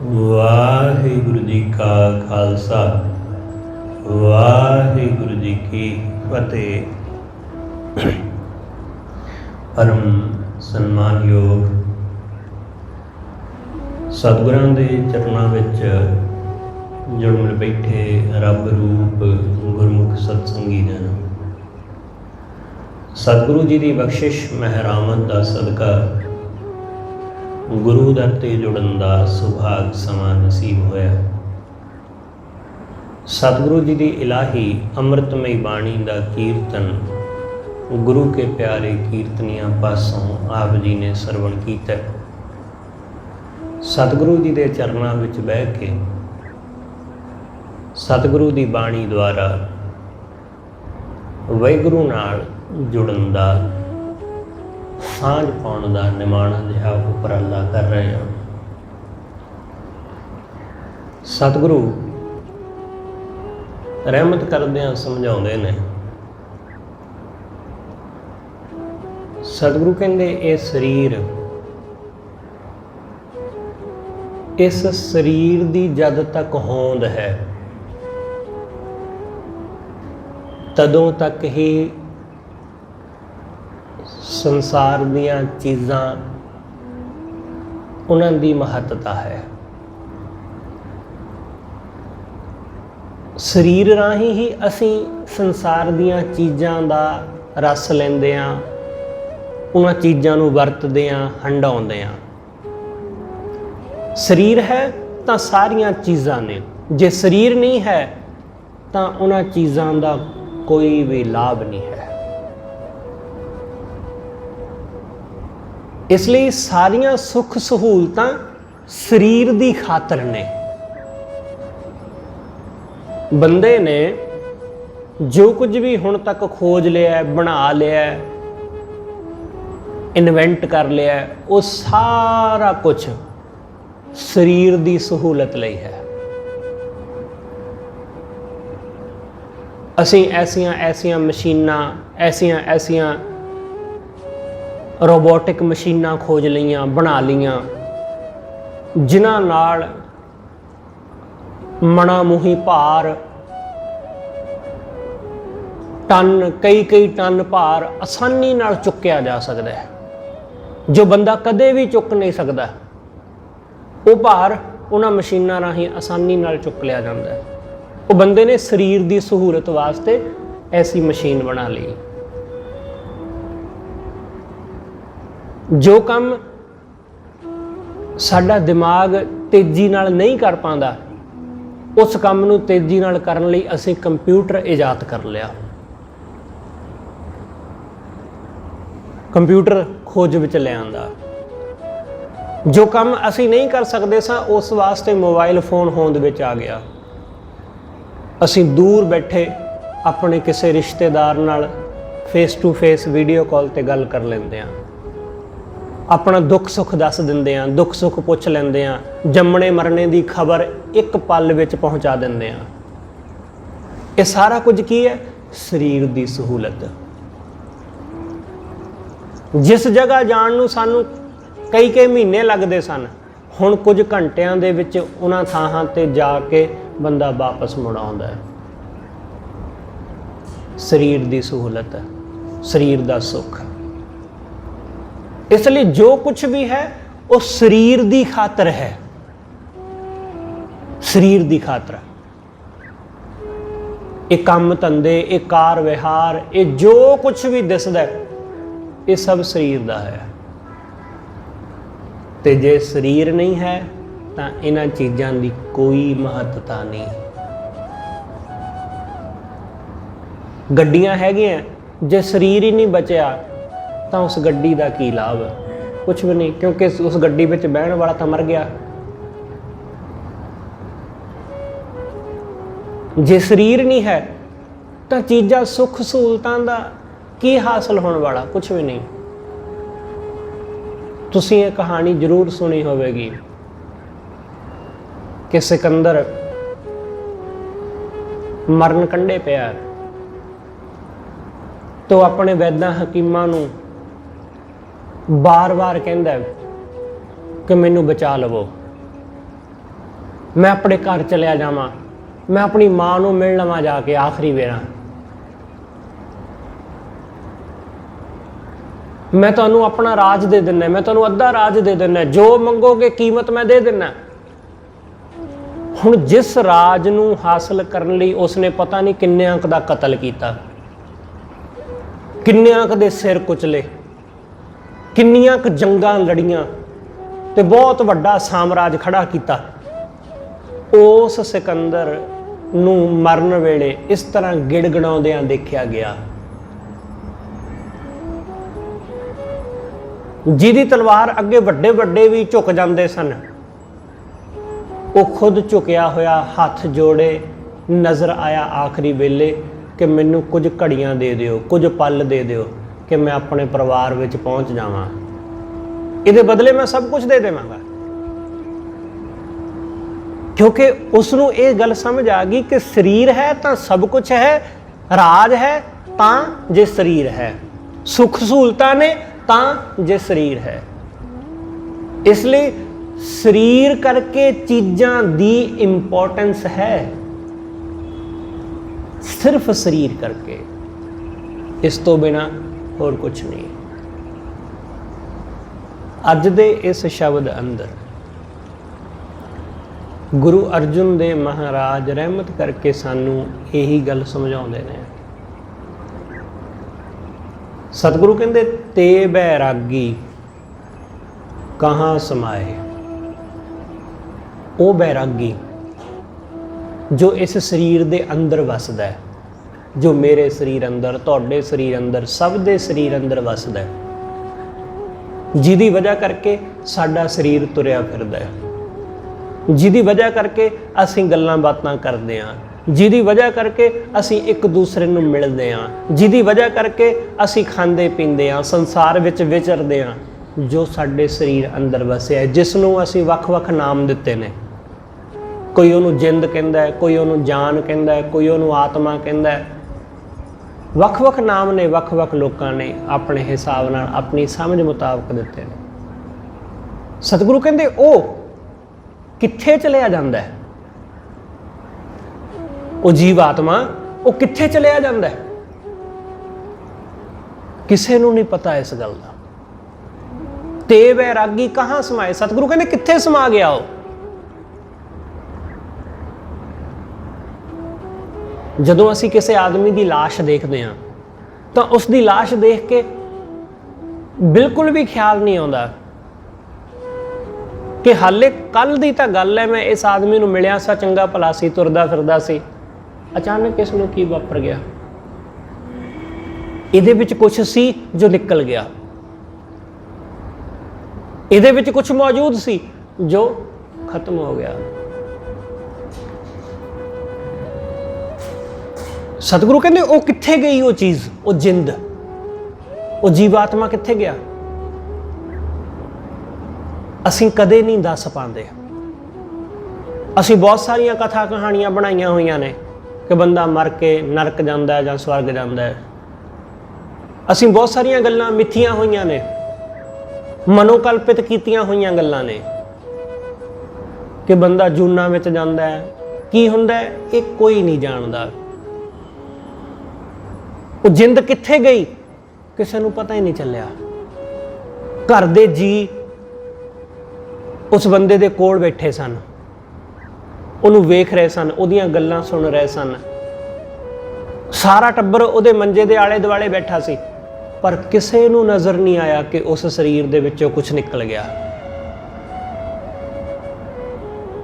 ਵਾਹਿਗੁਰੂ ਜੀ ਕਾ ਖਾਲਸਾ ਵਾਹਿਗੁਰੂ ਜੀ ਕੀ ਫਤਿਹ। ਪਰਮ ਸਨਮਾਨਯੋਗ ਸਤਿਗੁਰਾਂ ਦੇ ਚਰਨਾਂ ਵਿੱਚ ਜੁੜ ਮਿਲ ਬੈਠੇ ਰੱਬ ਰੂਪ ਗੁਰਮੁਖ ਸਤਸੰਗੀ ਜਨ, ਸਤਿਗੁਰੂ ਜੀ ਦੀ ਬਖਸ਼ਿਸ਼ ਮਹਿਰਾਮਤ ਦਾ ਸਦਕਾ ਗੁਰੂ ਦਰ ਤੇ ਜੁੜਨ ਦਾ ਸੁਭਾਗ ਸਮਾਂ ਨਸੀਬ ਹੋਇਆ। ਸਤਿਗੁਰੂ ਜੀ ਦੀ ਇਲਾਹੀ ਅੰਮ੍ਰਿਤਮਈ ਬਾਣੀ ਦਾ ਕੀਰਤਨ ਗੁਰੂ ਕੇ ਪਿਆਰੇ ਕੀਰਤਨੀਆਂ ਪਾਸੋਂ ਆਪ ਜੀ ਨੇ ਸਰਵਣ ਕੀਤਾ। ਸਤਿਗੁਰੂ ਜੀ ਦੇ ਚਰਨਾਂ ਵਿੱਚ ਬਹਿ ਕੇ ਸਤਿਗੁਰੂ ਦੀ ਬਾਣੀ ਦੁਆਰਾ ਵਾਹਿਗੁਰੂ ਨਾਲ ਜੁੜਨ ਦਾ, ਸਾਂਝ ਪਾਉਣ ਦਾ ਨਿਮਾਣਾ ਜਿਹਾ ਉਪਰਾਲਾ ਕਰ ਰਹੇ ਹਾਂ। ਸਤਿਗੁਰੂ ਰਹਿਮਤ ਕਰਦਿਆਂ ਸਮਝਾਉਂਦੇ ਨੇ। ਸਤਿਗੁਰੂ ਕਹਿੰਦੇ ਇਹ ਸਰੀਰ, ਇਸ ਸਰੀਰ ਦੀ ਜਦ ਤੱਕ ਹੋਂਦ ਹੈ ਤਦੋਂ ਤੱਕ ਹੀ ਸੰਸਾਰ ਦੀਆਂ ਚੀਜ਼ਾਂ, ਉਹਨਾਂ ਦੀ ਮਹੱਤਤਾ ਹੈ। ਸਰੀਰ ਰਾਹੀਂ ਹੀ ਅਸੀਂ ਸੰਸਾਰ ਦੀਆਂ ਚੀਜ਼ਾਂ ਦਾ ਰਸ ਲੈਂਦੇ ਹਾਂ, ਉਹਨਾਂ ਚੀਜ਼ਾਂ ਨੂੰ ਵਰਤਦੇ ਹਾਂ, ਹੰਡਾਉਂਦੇ ਹਾਂ। ਸਰੀਰ ਹੈ ਤਾਂ ਸਾਰੀਆਂ ਚੀਜ਼ਾਂ ਨੇ, ਜੇ ਸਰੀਰ ਨਹੀਂ ਹੈ ਤਾਂ ਉਹਨਾਂ ਚੀਜ਼ਾਂ ਦਾ ਕੋਈ ਵੀ ਲਾਭ ਨਹੀਂ ਹੈ। ਇਸ ਲਈ ਸਾਰੀਆਂ ਸੁੱਖ ਸਹੂਲਤਾਂ ਸਰੀਰ ਦੀ ਖਾਤਰ ਨੇ। ਬੰਦੇ ਨੇ ਜੋ ਕੁਝ ਵੀ ਹੁਣ ਤੱਕ ਖੋਜ ਲਿਆ, ਬਣਾ ਲਿਆ, ਇਨਵੈਂਟ ਕਰ ਲਿਆ, ਉਹ ਸਾਰਾ ਕੁਝ ਸਰੀਰ ਦੀ ਸਹੂਲਤ ਲਈ ਹੈ। ਅਸੀਂ ਐਸੀਆਂ ਮਸ਼ੀਨਾਂ, ਐਸੀਆਂ ਰੋਬੋਟਿਕ ਮਸ਼ੀਨਾਂ ਖੋਜ ਲਈਆਂ, ਬਣਾ ਲਈਆਂ, ਜਿਨ੍ਹਾਂ ਨਾਲ ਮਣਾ ਮੂੰਹੀ ਭਾਰ, ਟਨ, ਕਈ ਟਨ ਭਾਰ ਆਸਾਨੀ ਨਾਲ ਚੁੱਕਿਆ ਜਾ ਸਕਦਾ ਹੈ, ਜੋ ਬੰਦਾ ਕਦੇ ਵੀ ਚੁੱਕ ਨਹੀਂ ਸਕਦਾ। ਉਹ ਭਾਰ ਉਹਨਾਂ ਮਸ਼ੀਨਾਂ ਰਾਹੀਂ ਆਸਾਨੀ ਨਾਲ ਚੁੱਕ ਲਿਆ ਜਾਂਦਾ ਹੈ। ਉਹ ਬੰਦੇ ਨੇ ਸਰੀਰ ਦੀ ਸਹੂਲਤ ਵਾਸਤੇ ਐਸੀ ਮਸ਼ੀਨ ਬਣਾ ਲਈ। ਜੋ ਕੰਮ ਸਾਡਾ ਦਿਮਾਗ ਤੇਜ਼ੀ ਨਾਲ ਨਹੀਂ ਕਰ ਪਾਉਂਦਾ, ਉਸ ਕੰਮ ਨੂੰ ਤੇਜ਼ੀ ਨਾਲ ਕਰਨ ਲਈ ਅਸੀਂ ਕੰਪਿਊਟਰ ਇਜਾਦ ਕਰ ਲਿਆ। ਕੰਪਿਊਟਰ ਖੋਜ ਵਿੱਚ ਲੈ ਆਂਦਾ। ਜੋ ਕੰਮ ਅਸੀਂ ਨਹੀਂ ਕਰ ਸਕਦੇ ਸਾਂ, ਉਸ ਵਾਸਤੇ ਮੋਬਾਈਲ ਫੋਨ ਹੋਂਦ ਵਿੱਚ ਆ ਗਿਆ। ਅਸੀਂ ਦੂਰ ਬੈਠੇ ਆਪਣੇ ਕਿਸੇ ਰਿਸ਼ਤੇਦਾਰ ਨਾਲ face to face video call ਤੇ ਗੱਲ ਕਰ ਲੈਂਦੇ ਹਾਂ, ਆਪਣਾ ਦੁੱਖ ਸੁੱਖ ਦੱਸ ਦਿੰਦੇ ਹਾਂ, ਦੁੱਖ ਸੁੱਖ ਪੁੱਛ ਲੈਂਦੇ ਹਾਂ, ਜੰਮਣੇ ਮਰਨੇ ਦੀ ਖਬਰ ਇੱਕ ਪਲ ਵਿੱਚ ਪਹੁੰਚਾ ਦਿੰਦੇ ਹਾਂ। ਇਹ ਸਾਰਾ ਕੁਝ ਕੀ ਹੈ? ਸਰੀਰ ਦੀ ਸਹੂਲਤ। ਜਿਸ ਜਗ੍ਹਾ ਜਾਣ ਨੂੰ ਸਾਨੂੰ ਕਈ ਮਹੀਨੇ ਲੱਗਦੇ ਸਨ, ਹੁਣ ਕੁਝ ਘੰਟਿਆਂ ਦੇ ਵਿੱਚ ਉਹਨਾਂ ਥਾਵਾਂ ਤੇ ਜਾ ਕੇ ਬੰਦਾ ਵਾਪਸ ਮੁੜ ਆਉਂਦਾ ਹੈ। ਸਰੀਰ ਦੀ ਸਹੂਲਤ ਹੈ, ਸਰੀਰ ਦਾ ਸੁੱਖ। ਇਸ ਲਈ ਜੋ ਕੁਝ ਵੀ ਹੈ ਉਹ ਸਰੀਰ ਦੀ ਖਾਤਰ ਹੈ, ਸਰੀਰ ਦੀ ਖਾਤਰ। ਇਹ ਕੰਮ ਧੰਦੇ, ਇਹ ਕਾਰ ਵਿਹਾਰ, ਇਹ ਜੋ ਕੁਝ ਵੀ ਦਿਸਦਾ ਇਹ ਸਭ ਸਰੀਰ ਦਾ ਹੈ। ਤੇ ਜੇ ਸਰੀਰ ਨਹੀਂ ਹੈ ਤਾਂ ਇਹਨਾਂ ਚੀਜ਼ਾਂ ਦੀ ਕੋਈ ਮਹੱਤਤਾ ਨਹੀਂ। ਗੱਡੀਆਂ ਹੈਗੀਆਂ, ਜੇ ਸਰੀਰ ਹੀ ਨਹੀਂ ਬਚਿਆ ਤਾਂ ਉਸ ਗੱਡੀ ਦਾ ਕੀ ਲਾਭ? ਕੁਛ ਵੀ ਨਹੀਂ, ਕਿਉਂਕਿ ਉਸ ਗੱਡੀ ਵਿੱਚ ਬਹਿਣ ਵਾਲਾ ਤਾਂ ਮਰ ਗਿਆ। ਜੇ ਸਰੀਰ ਨਹੀਂ ਹੈ ਤਾਂ ਚੀਜ਼ਾਂ, ਸੁੱਖ ਸਹੂਲਤਾਂ ਦਾ ਕੀ ਹਾਸਲ ਹੋਣ ਵਾਲਾ? ਕੁਛ ਵੀ ਨਹੀਂ। ਤੁਸੀਂ ਇਹ ਕਹਾਣੀ ਜ਼ਰੂਰ ਸੁਣੀ ਹੋਵੇਗੀ ਕਿ ਸਿਕੰਦਰ ਮਰਨ ਕੰਢੇ ਪਿਆ ਤੋ ਆਪਣੇ ਵੈਦਾਂ ਹਕੀਮਾਂ ਨੂੰ ਬਾਰ-ਬਾਰ ਕਹਿੰਦਾ ਕਿ ਮੈਨੂੰ ਬਚਾ ਲਵੋ, मैं अपने घर चलिया जावां, मैं अपनी माँ नूं मिल लवां जाके आखिरी बेरा, मैं तुहानूं अपना राज दे दिना, मैं तुहानूं अद्धा राज दे दिना, जो मंगोगे कीमत मैं दे दिना। हुण जिस राज नूं हासिल करन लई उसने पता नहीं किन्नियां क दा कतल कीता, किन्नियां क दे सिर कुचले, किन्नियां क जंगां लड़ियां ते बहुत वड्डा साम्राज खड़ा कीता। उस सिकंदर नूं मरन वेले इस तरह गिड़गड़ाउंदियां देखिया गया। जिहदी तलवार अगे वड्डे वड्डे भी झुक जाते सन, वो खुद झुकिया होया हथ जोड़े नज़र आया आखिरी वेले कि मैनू कुछ घड़ियां दे दिओ, कुछ पल दे दिओ कि मैं अपने परिवार विच पहुँच जावां, इहदे बदले मैं सब कुछ दे देवांगा। क्योंकि उसनूं ये गल समझ आ गई कि शरीर है तो सब कुछ है, राज है तां जे शरीर है, सुख सहूलतां ने तां जे शरीर है। इसलिए शरीर करके चीज़ां दी इंपॉर्टेंस है, सिर्फ शरीर करके, इस तो बिना होर कुछ नहीं। अज दे इस शब्द अंदर गुरु अर्जुन दे महाराज रहमत करके सानू यही गल समझाउंदे ने। सतगुरु कहंदे ते बैरागी कहाँ समाए। वो बैरागी जो इस शरीर दे अंदर वसदा है, जो मेरे शरीर अंदर, तुहाडे शरीर अंदर, सब दे शरीर अंदर वसदा है, जिहदी वजह करके साडा शरीर तुरिया फिरदा है, जिहदी वजह करके असीं गल्लां बातां करदे हां, जिहदी वजह करके असीं एक दूसरे नूं मिलदे हां, जिहदी वजह करके असीं खांदे पींदे हां, संसार विच विचरदे हां, जो साडे शरीर अंदर वसिया है, जिस नूं असीं वख-वख नाम दित्ते ने। कोई उहनूं जिंद कहंदा है, कोई उहनूं जान कहंदा है, कोई उहनूं आत्मा कहंदा है। वख-वख नाम ने वख-वख लोकां ने अपने हिसाब नाल अपनी समझ मुताबक दित्ते ने। सतगुरु कहंदे ओ कित्थे चलिया जांदा है, वो जीव आत्मा वो कित्थे चलिया जांदा है, किसे नूं नहीं पता इस गल दा। ते वैरागी कहाँ समाए, सतगुरु कहंदे कित्थे समा गया वो। जदों असीं किसी आदमी की लाश देखते हैं तो उसकी लाश देख के बिल्कुल भी ख्याल नहीं आता कि हाले कल की तो गल है, मैं इस आदमी नूं मिलिया सा, चंगा भला सी, तुरदा फिरदा सी, अचानक इसनूं की वापर गया, इहदे विच कुछ सी जो निकल गया, इहदे विच कुछ मौजूद सी जो खत्म हो गया। सतगुरु कहते वो कित्थे गई, वो चीज़, वो जिंद, वो जीवात्मा कित्थे गया, असीं कदे नहीं दस पाते। असीं बहुत सारिया कथा कहानियां बनाइया हुई ने कि बंदा मर के नरक जाता है या स्वर्ग जाता है। असीं बहुत सारिया गल्लां मिथियां हुई ने, मनोकल्पित कीतियां हुई गल्लां ने कि बंदा जूना विच जाता है, की हुंदा है ये कोई नहीं जानता। वो जिंद कित्थे गई किसी नूं पता ही नहीं चलिया। घर दे जी उस बंदे दे कोल बैठे सन, उन्होंने वेख रहे सन, उहदियां गल्लां सुन रहे सन, सारा टब्बर उहदे मंजे दे आले दुआले बैठा सी, पर किसी नूं नज़र नहीं आया कि उस शरीर दे विचों कुछ निकल गया।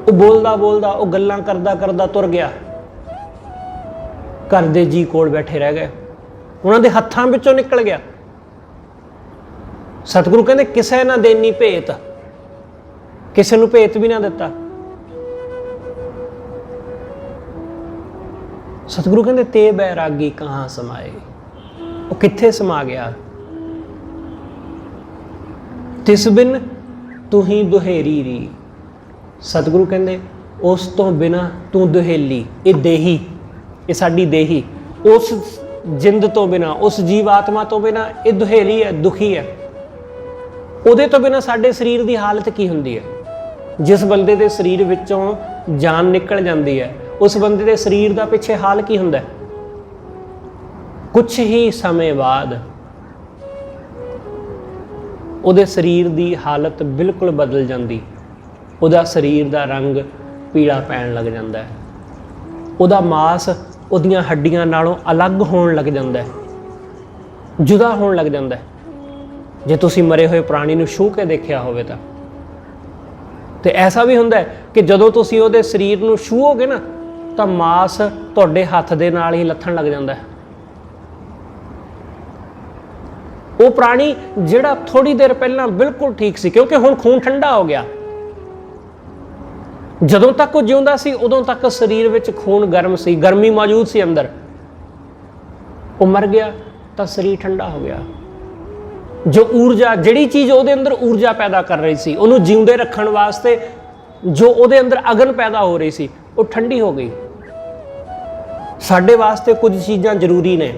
वो बोलदा बोलदा, वो गल्लां करदा करदा तुर गया, घर दे जी कोल बैठे रह गए, उन्होंने हत्थां विचों निकल गया। सतगुरु कहते किसे ना देनी भेत, किसी नूं भेत भी ना दिता। सतगुरु कहते ते बैरागी कहाँ समाए, वो कित्थे समा गया। तिस बिन तू ही दुहेरी री, सतगुरु कहते उस तो बिना तू दुहेली, ये देही, ये साडी देही, उस जिंद तो बिना, उस जीव आत्मा तो बिना ये दुहेली है, दुखी है। उहदे तो बिना साडे शरीर की हालत की हुंदी है। जिस बंदे दे शरीर विचों जान निकल जाती है उस बंदे दे शरीर का पिछे हाल की हुंदा है? कुछ ही समय बाद उहदे शरीर की हालत बिल्कुल बदल जाती, उहदा शरीर का रंग पीला पैण लग जाता है, उहदा मास उहदियां हड्डियां नालों अलग होण लग जाता है, जुदा होण लग जाता है। जे तुसी मरे हुए प्राणी नूं छूह के देखिया होवे तो ऐसा भी हुंदा है कि जदों तुसी उहदे शरीर नूं छूहोगे ना तो मास तुहाडे हत्थ दे नाल ही लथण लग जाता है। वो प्राणी जिहड़ा थोड़ी देर पहलां बिल्कुल ठीक सी, क्योंकि हुण खून ठंडा हो गया, जदों तक वो जिउंदा सी उदों तक शरीर विच खून गर्म सी, गर्मी मौजूद सी अंदर। वो मर गया तो शरीर ठंडा हो गया। जो ऊर्जा, जिहड़ी चीज़ उहदे अंदर ऊर्जा पैदा कर रही सी, उहनूं जिउंदे रखण वास्ते जो उहदे अंदर अगन पैदा हो रही सी, वो ठंडी हो गई। साडे वास्ते कुछ चीज़ां जरूरी ने।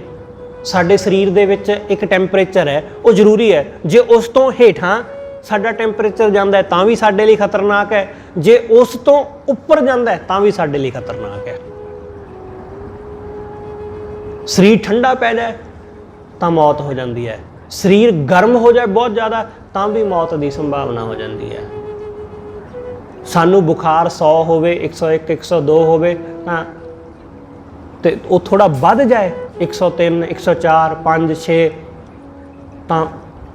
साडे शरीर दे विच एक टैंपरेचर है, वो जरूरी है। जे उस तो हेठां साडा टैंपरेचर जांदा है तां भी साडे लई खतरनाक है, जे उस तो उपर जांदा है तां भी साडे लई खतरनाक है। शरीर ठंडा पै जाए तां मौत हो जाती है, शरीर गर्म हो जाए बहुत ज़्यादा तां भी मौत की संभावना हो जाती है। सानू बुखार 100 होवे, 101 102 होवे तां ते वो थोड़ा वध जाए 103 104 5 6 तां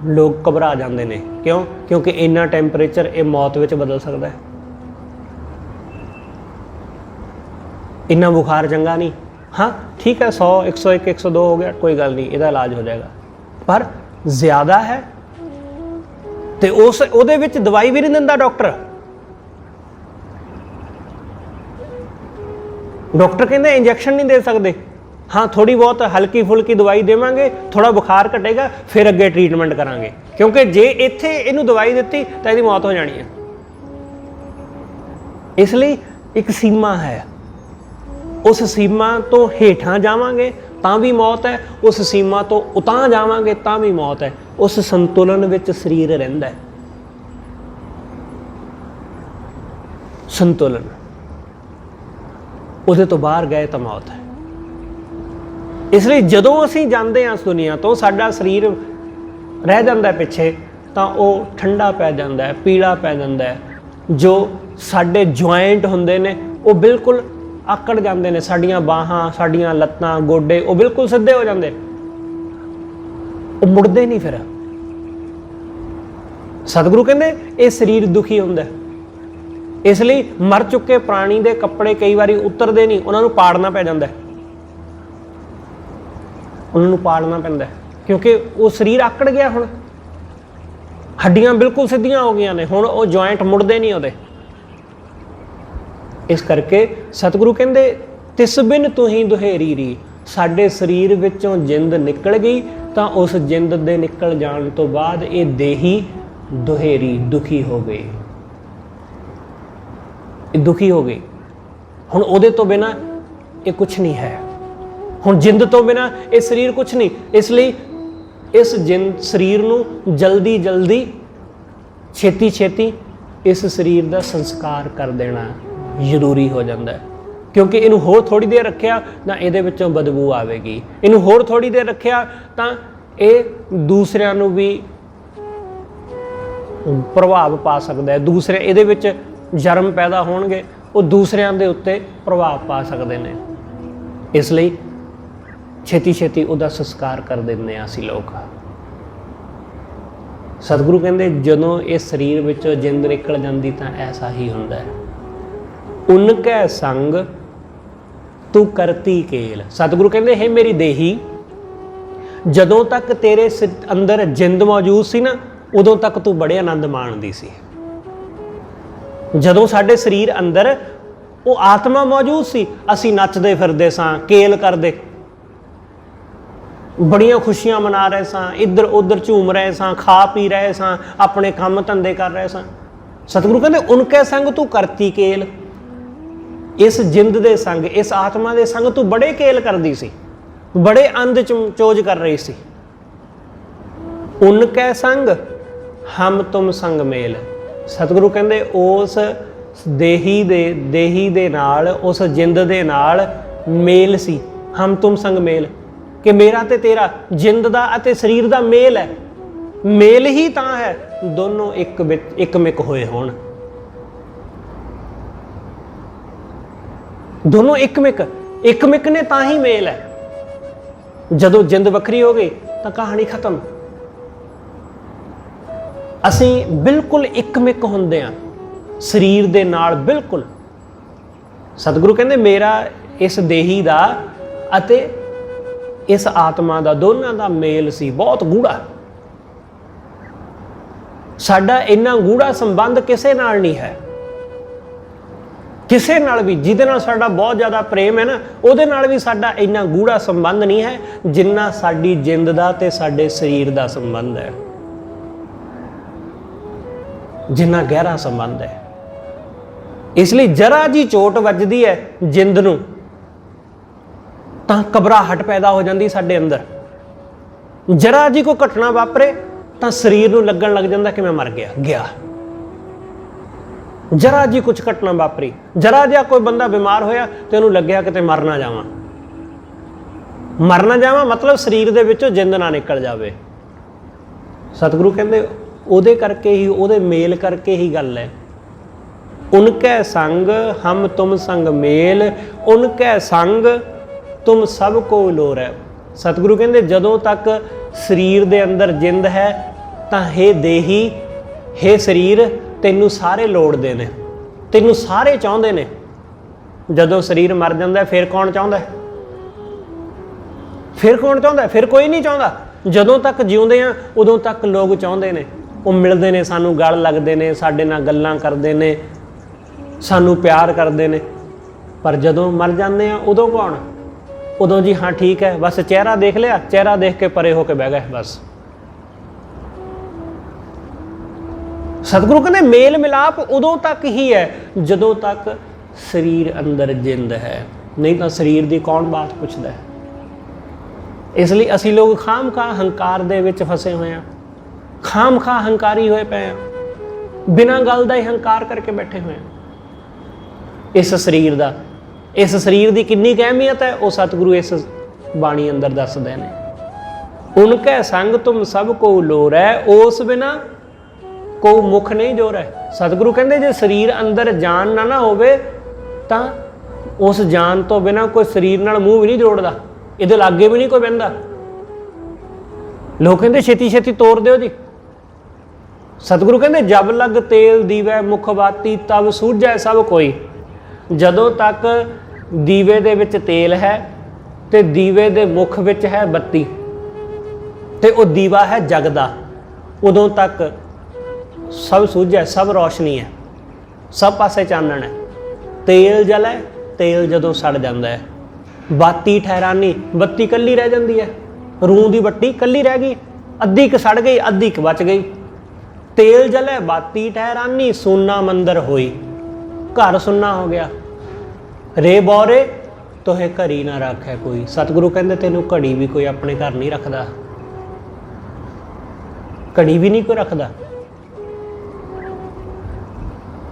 लोग घबरा जाते हैं। क्यों? क्योंकि इन्ना टैंपरेचर ये मौत में बदल सकता है। इन्ना बुखार चंगा नहीं। हाँ ठीक है, 100 101 102 हो गया, कोई गल नहीं, इसका इलाज हो जाएगा। पर ज़्यादा है तो उस उहदे विच दवाई भी नहीं दिंदा डॉक्टर। डॉक्टर कहते इंजैक्शन नहीं दे सकते। हाँ थोड़ी बहुत हल्की फुल्की दवाई देवांगे, थोड़ा बुखार घटेगा, फिर अगे ट्रीटमेंट करांगे, क्योंकि जे इत्थे इहनूं दवाई दित्ती तो इहदी मौत हो जानी है। इसलिए एक सीमा है, उस सीमा तो हेठां जावांगे तां भी मौत है, उस सीमा तो उतां जावांगे तां भी मौत है। उस संतुलन विच शरीर रहिंदा है। संतुलन, उहदे तो बाहर गए तो मौत है। इसलिए जदों असीं जांदे हां इस दुनिया तो साडा शरीर रह जांदा है पिछे, तां ओह ठंडा पै जांदा है, पीला पै जांदा है। जो साडे ज्वाइंट हुंदे ने वो बिल्कुल आकड़ जाते हैं, साडियां बाहां साडियां लत्तां गोडे वो बिल्कुल सीधे हो जाते, वो मुड़ते नहीं। फिर सतगुरु कहते ये शरीर दुखी हुंदा है। इसलिए मर चुके प्राणी के कपड़े कई बार उतरते नहीं, उन्होंने पाड़ना पै जाता है, उन्होंने पाड़ना पैंदा है, क्योंकि वो शरीर आकड़ गया। हुण हड्डियां बिल्कुल सीधियां हो गई ने, हुण वो जॉइंट मुड़ते नहीं होते। इस करके सतगुरु कहते तिस बिन तू ही दुहेरी री, साडे शरीर विचों जिंद निकल गई तो उस जिंद दे निकल जाण तो बाद ये देही दुहेरी दुखी हो गई, दुखी हो गई। हुण उहदे तो बिना ये कुछ नहीं है, हुण जिंद तो बिना ये शरीर कुछ नहीं। इसलिए इस जिंद शरीर नूं जल्दी जल्दी छेती छेती इस शरीर का संस्कार कर देना जरूरी हो जाता है, क्योंकि इनू होर थोड़ी देर रखिया तो ये बदबू आएगी, इनू होर थोड़ी देर रखिया तो ये दूसरिਆਂ नू भी प्रभाव पा सकता है, दूसरे ਇਹਦੇ ਵਿੱਚ जर्म पैदा होणगे वो दूसरिਆਂ ਦੇ उत्ते प्रभाव पा सकते हैं। इसलिए छेती छेती उसका संस्कार कर देंगे असी लोग। सतगुरु कहते जदों इस शरीर विचों जिंद निकल जाती तो ऐसा ही हुंदा है। उनकै संग तू करती केल। सतगुरु कहते है मेरी देही, जदों तक तेरे अंदर जिंद मौजूद सी ना उदों तक तू बड़े आनंद माणदी सी। जदों साडे शरीर अंदर वो आत्मा मौजूद सी, असी नचदे फिरदे सां, केल करदे, बड़ियां खुशियां मना रहे सां, इधर उधर झूम रहे सां, खा पी रहे सां, अपने काम धंधे कर रहे सां। सतगुरु कहते उनके संग तू करती केल, इस जिंद दे संग, इस आत्मा दे संग तू बड़े केल करदी सी, बड़े अंध चोज कर रही सी। उनके संग हम तुम संग मेल। ਸਤਿਗੁਰੂ ਕਹਿੰਦੇ ਉਸ ਦੇਹੀ ਦੇ ਨਾਲ, ਉਸ ਜਿੰਦ ਦੇ ਨਾਲ ਮੇਲ ਸੀ, ਹਮ ਤੁਮ ਸੰਗ ਮੇਲ, ਕਿ ਮੇਰਾ ਤੇ ਤੇਰਾ ਜਿੰਦ ਦਾ ਅਤੇ ਸਰੀਰ ਦਾ ਮੇਲ ਹੈ। ਮੇਲ ਹੀ ਤਾਂ ਹੈ ਦੋਨੋਂ ਇੱਕਮਿਕ ਹੋਏ ਹੋਣ, ਦੋਨੋਂ ਇੱਕਮਿਕ ਨੇ ਤਾਂ ਹੀ ਮੇਲ ਹੈ। ਜਦੋਂ ਜਿੰਦ ਵੱਖਰੀ ਹੋ ਗਈ ਤਾਂ ਕਹਾਣੀ ਖਤਮ। ਅਸੀਂ ਬਿਲਕੁਲ ਇੱਕਮਿਕ ਹੁੰਦੇ ਹਾਂ ਸਰੀਰ ਦੇ ਨਾਲ, ਬਿਲਕੁਲ। ਸਤਿਗੁਰੂ ਕਹਿੰਦੇ ਮੇਰਾ ਇਸ ਦੇਹੀ ਦਾ ਅਤੇ ਇਸ ਆਤਮਾ ਦਾ, ਦੋਨਾਂ ਦਾ ਮੇਲ ਸੀ ਬਹੁਤ ਗੂੜਾ। ਸਾਡਾ ਇੰਨਾ ਗੂੜਾ ਸੰਬੰਧ ਕਿਸੇ ਨਾਲ ਨਹੀਂ ਹੈ, ਕਿਸੇ ਨਾਲ ਵੀ। ਜਿਹਦੇ ਨਾਲ ਸਾਡਾ ਬਹੁਤ ਜ਼ਿਆਦਾ ਪ੍ਰੇਮ ਹੈ ਨਾ, ਉਹਦੇ ਨਾਲ ਵੀ ਸਾਡਾ ਇੰਨਾ ਗੂੜਾ ਸੰਬੰਧ ਨਹੀਂ ਹੈ ਜਿੰਨਾ ਸਾਡੀ ਜਿੰਦ ਦਾ ਤੇ ਸਾਡੇ ਸਰੀਰ ਦਾ ਸੰਬੰਧ ਹੈ, ਜਿੰਨਾ ਗਹਿਰਾ ਸੰਬੰਧ ਹੈ। ਇਸ ਲਈ ਜਰਾ ਜੀ ਚੋਟ ਵੱਜਦੀ ਹੈ ਜਿੰਦ ਨੂੰ ਤਾਂ ਘਬਰਾਹਟ ਪੈਦਾ ਹੋ ਜਾਂਦੀ ਸਾਡੇ ਅੰਦਰ। ਜਰਾ ਜੀ ਕੋਈ ਘਟਨਾ ਵਾਪਰੇ ਤਾਂ ਸਰੀਰ ਨੂੰ ਲੱਗਣ ਲੱਗ ਜਾਂਦਾ ਕਿ ਮੈਂ ਮਰ ਗਿਆ। ਜਰਾ ਜੀ ਕੁਝ ਘਟਨਾ ਵਾਪਰੀ, ਜਰਾ ਜਿਹਾ ਕੋਈ ਬੰਦਾ ਬਿਮਾਰ ਹੋਇਆ ਤੇ ਉਹਨੂੰ ਲੱਗਿਆ ਕਿਤੇ ਮਰ ਨਾ ਜਾਵਾਂ, ਮਤਲਬ ਸਰੀਰ ਦੇ ਵਿੱਚੋਂ ਜਿੰਦ ਨਾ ਨਿਕਲ ਜਾਵੇ। ਸਤਿਗੁਰੂ ਕਹਿੰਦੇ ਉਹਦੇ ਕਰਕੇ ਹੀ, ਉਹਦੇ ਮੇਲ ਕਰਕੇ ਹੀ ਗੱਲ ਹੈ। ਉਨਕੇ ਸੰਗ ਹਮ ਤੁਮ ਸੰਗ ਮੇਲ, ਉਨਕੇ ਸੰਗ ਤੁਮ ਸਭ ਕੋ ਲੋਰੈ। ਸਤਿਗੁਰੂ ਕਹਿੰਦੇ ਜਦੋਂ ਤੱਕ ਸਰੀਰ ਦੇ ਅੰਦਰ ਜਿੰਦ ਹੈ ਤਾਂ ਹੇ ਦੇਹੀ, ਹੇ ਸਰੀਰ, ਤੈਨੂੰ ਸਾਰੇ ਲੋੜਦੇ ਨੇ, ਤੈਨੂੰ ਸਾਰੇ ਚਾਹੁੰਦੇ ਨੇ। ਜਦੋਂ ਸਰੀਰ ਮਰ ਜਾਂਦਾ ਫਿਰ ਕੌਣ ਚਾਹੁੰਦਾ? ਫਿਰ ਕੌਣ ਚਾਹੁੰਦਾ? ਫਿਰ ਕੋਈ ਨਹੀਂ ਚਾਹੁੰਦਾ। ਜਦੋਂ ਤੱਕ ਜਿਉਂਦੇ ਆ ਉਦੋਂ ਤੱਕ ਲੋਕ ਚਾਹੁੰਦੇ ਨੇ, ਉਹ ਮਿਲਦੇ ਨੇ, ਸਾਨੂੰ ਗਲ ਲੱਗਦੇ ਨੇ, ਸਾਡੇ ਨਾਲ ਗੱਲਾਂ ਕਰਦੇ ਨੇ, ਸਾਨੂੰ ਪਿਆਰ ਕਰਦੇ ਨੇ। ਪਰ ਜਦੋਂ ਮਰ ਜਾਂਦੇ ਆ ਉਦੋਂ ਕੌਣ? ਉਦੋਂ ਜੀ ਹਾਂ ਠੀਕ ਹੈ, ਬਸ ਚਿਹਰਾ ਦੇਖ ਲਿਆ, ਚਿਹਰਾ ਦੇਖ ਕੇ ਪਰੇ ਹੋ ਕੇ ਬਹਿ ਗਏ ਬਸ। ਸਤਿਗੁਰੂ ਕਹਿੰਦੇ ਮੇਲ ਮਿਲਾਪ ਉਦੋਂ ਤੱਕ ਹੀ ਹੈ ਜਦੋਂ ਤੱਕ ਸਰੀਰ ਅੰਦਰ ਜਿੰਦ ਹੈ, ਨਹੀਂ ਤਾਂ ਸਰੀਰ ਦੀ ਕੌਣ ਬਾਤ ਪੁੱਛਦਾ ਹੈ। ਇਸ ਲਈ ਅਸੀਂ ਲੋਕ ਖਾਮਖਾਹ ਹੰਕਾਰ ਦੇ ਵਿੱਚ ਫਸੇ ਹੋਏ ਹਾਂ, ਖਾਮਖਾਹ ਹੰਕਾਰੀ ਹੋਏ ਪਏ ਹਾਂ, ਬਿਨਾਂ ਗੱਲ ਦਾ ਹੀ ਹੰਕਾਰ ਕਰਕੇ ਬੈਠੇ ਹੋਏ ਹਾਂ। ਇਸ ਸਰੀਰ ਦਾ, ਇਸ ਸਰੀਰ ਦੀ ਕਿੰਨੀ ਕੁ ਅਹਿਮੀਅਤ ਹੈ ਉਹ ਸਤਿਗੁਰੂ ਇਸ ਬਾਣੀ ਅੰਦਰ ਦੱਸਦੇ ਨੇ। ਉਨਕੇ ਸੰਗ ਤੁਮ ਸਭ ਕੋ ਲੋਰੈ, ਉਸ ਬਿਨਾ ਕੋ ਮੁਖ ਨਹੀਂ ਜੋਰੈ। ਸਤਿਗੁਰੂ ਕਹਿੰਦੇ ਜੇ ਸਰੀਰ ਅੰਦਰ ਜਾਨ ਨਾ ਹੋਵੇ ਤਾਂ ਉਸ ਜਾਨ ਤੋਂ ਬਿਨਾ ਕੋਈ ਸਰੀਰ ਨਾਲ ਮੂੰਹ ਵੀ ਨਹੀਂ ਜੋੜਦਾ, ਇਹਦੇ ਲਾਗੇ ਵੀ ਨਹੀਂ ਕੋਈ ਬਹਿੰਦਾ। ਲੋਕ ਕਹਿੰਦੇ ਛੇਤੀ ਛੇਤੀ ਤੋੜ ਦਿਓ ਜੀ। ਸਤਿਗੁਰੂ ਕਹਿੰਦੇ ਜਬ ਲਗ ਤੇਲ ਦੀਵੈ ਮੁਖ ਬਾਤੀ ਤਬ ਸੂਝੈ ਸਭ ਕੋਈ। ਜਦੋਂ ਤੱਕ ਦੀਵੇ ਦੇ ਵਿੱਚ ਤੇਲ ਹੈ ਤੇ ਦੀਵੇ ਦੇ ਮੁਖ ਵਿੱਚ ਹੈ ਬੱਤੀ ਤੇ ਉਹ ਦੀਵਾ ਹੈ ਜਗ ਦਾ, ਉਦੋਂ ਤੱਕ ਸਭ ਸੂਝੈ, ਸਭ ਰੌਸ਼ਨੀ ਹੈ, ਸਭ ਪਾਸੇ ਚਾਨਣ ਹੈ। ਤੇਲ ਜਲੈ, ਤੇਲ ਜਦੋਂ ਸੜ ਜਾਂਦਾ ਹੈ। ਬਾਤੀ ਠਹਿਰਾਨੀ, ਬੱਤੀ ਕੱਲੀ ਰਹਿ ਜਾਂਦੀ ਹੈ। ਰੂੰ ਦੀ ਬੱਤੀ ਕੱਲੀ ਰਹਿ ਗਈ, ਅੱਧੀ ਕ ਸੜ ਗਈ, ਅੱਧੀ ਕ ਬਚ ਗਈ। ਤੇਲ ਜਲੈ ਬਾਤੀ ਠਹਿਰਾਨੀ, ਸੂਨਾ ਮੰਦਰ ਹੋਈ, ਘਰ ਸੁੰਨਾ ਹੋ ਗਿਆ। ਰੇ ਬੌਰੇ ਤੋਹੇ ਘੜੀ ਨਾ ਰੱਖੈ ਕੋਈ। ਸਤਿਗੁਰੂ ਕਹਿੰਦੇ ਤੈਨੂੰ ਘੜੀ ਵੀ ਕੋਈ ਆਪਣੇ ਘਰ ਨਹੀਂ ਰੱਖਦਾ, ਘੜੀ ਵੀ ਨਹੀਂ ਕੋਈ ਰੱਖਦਾ।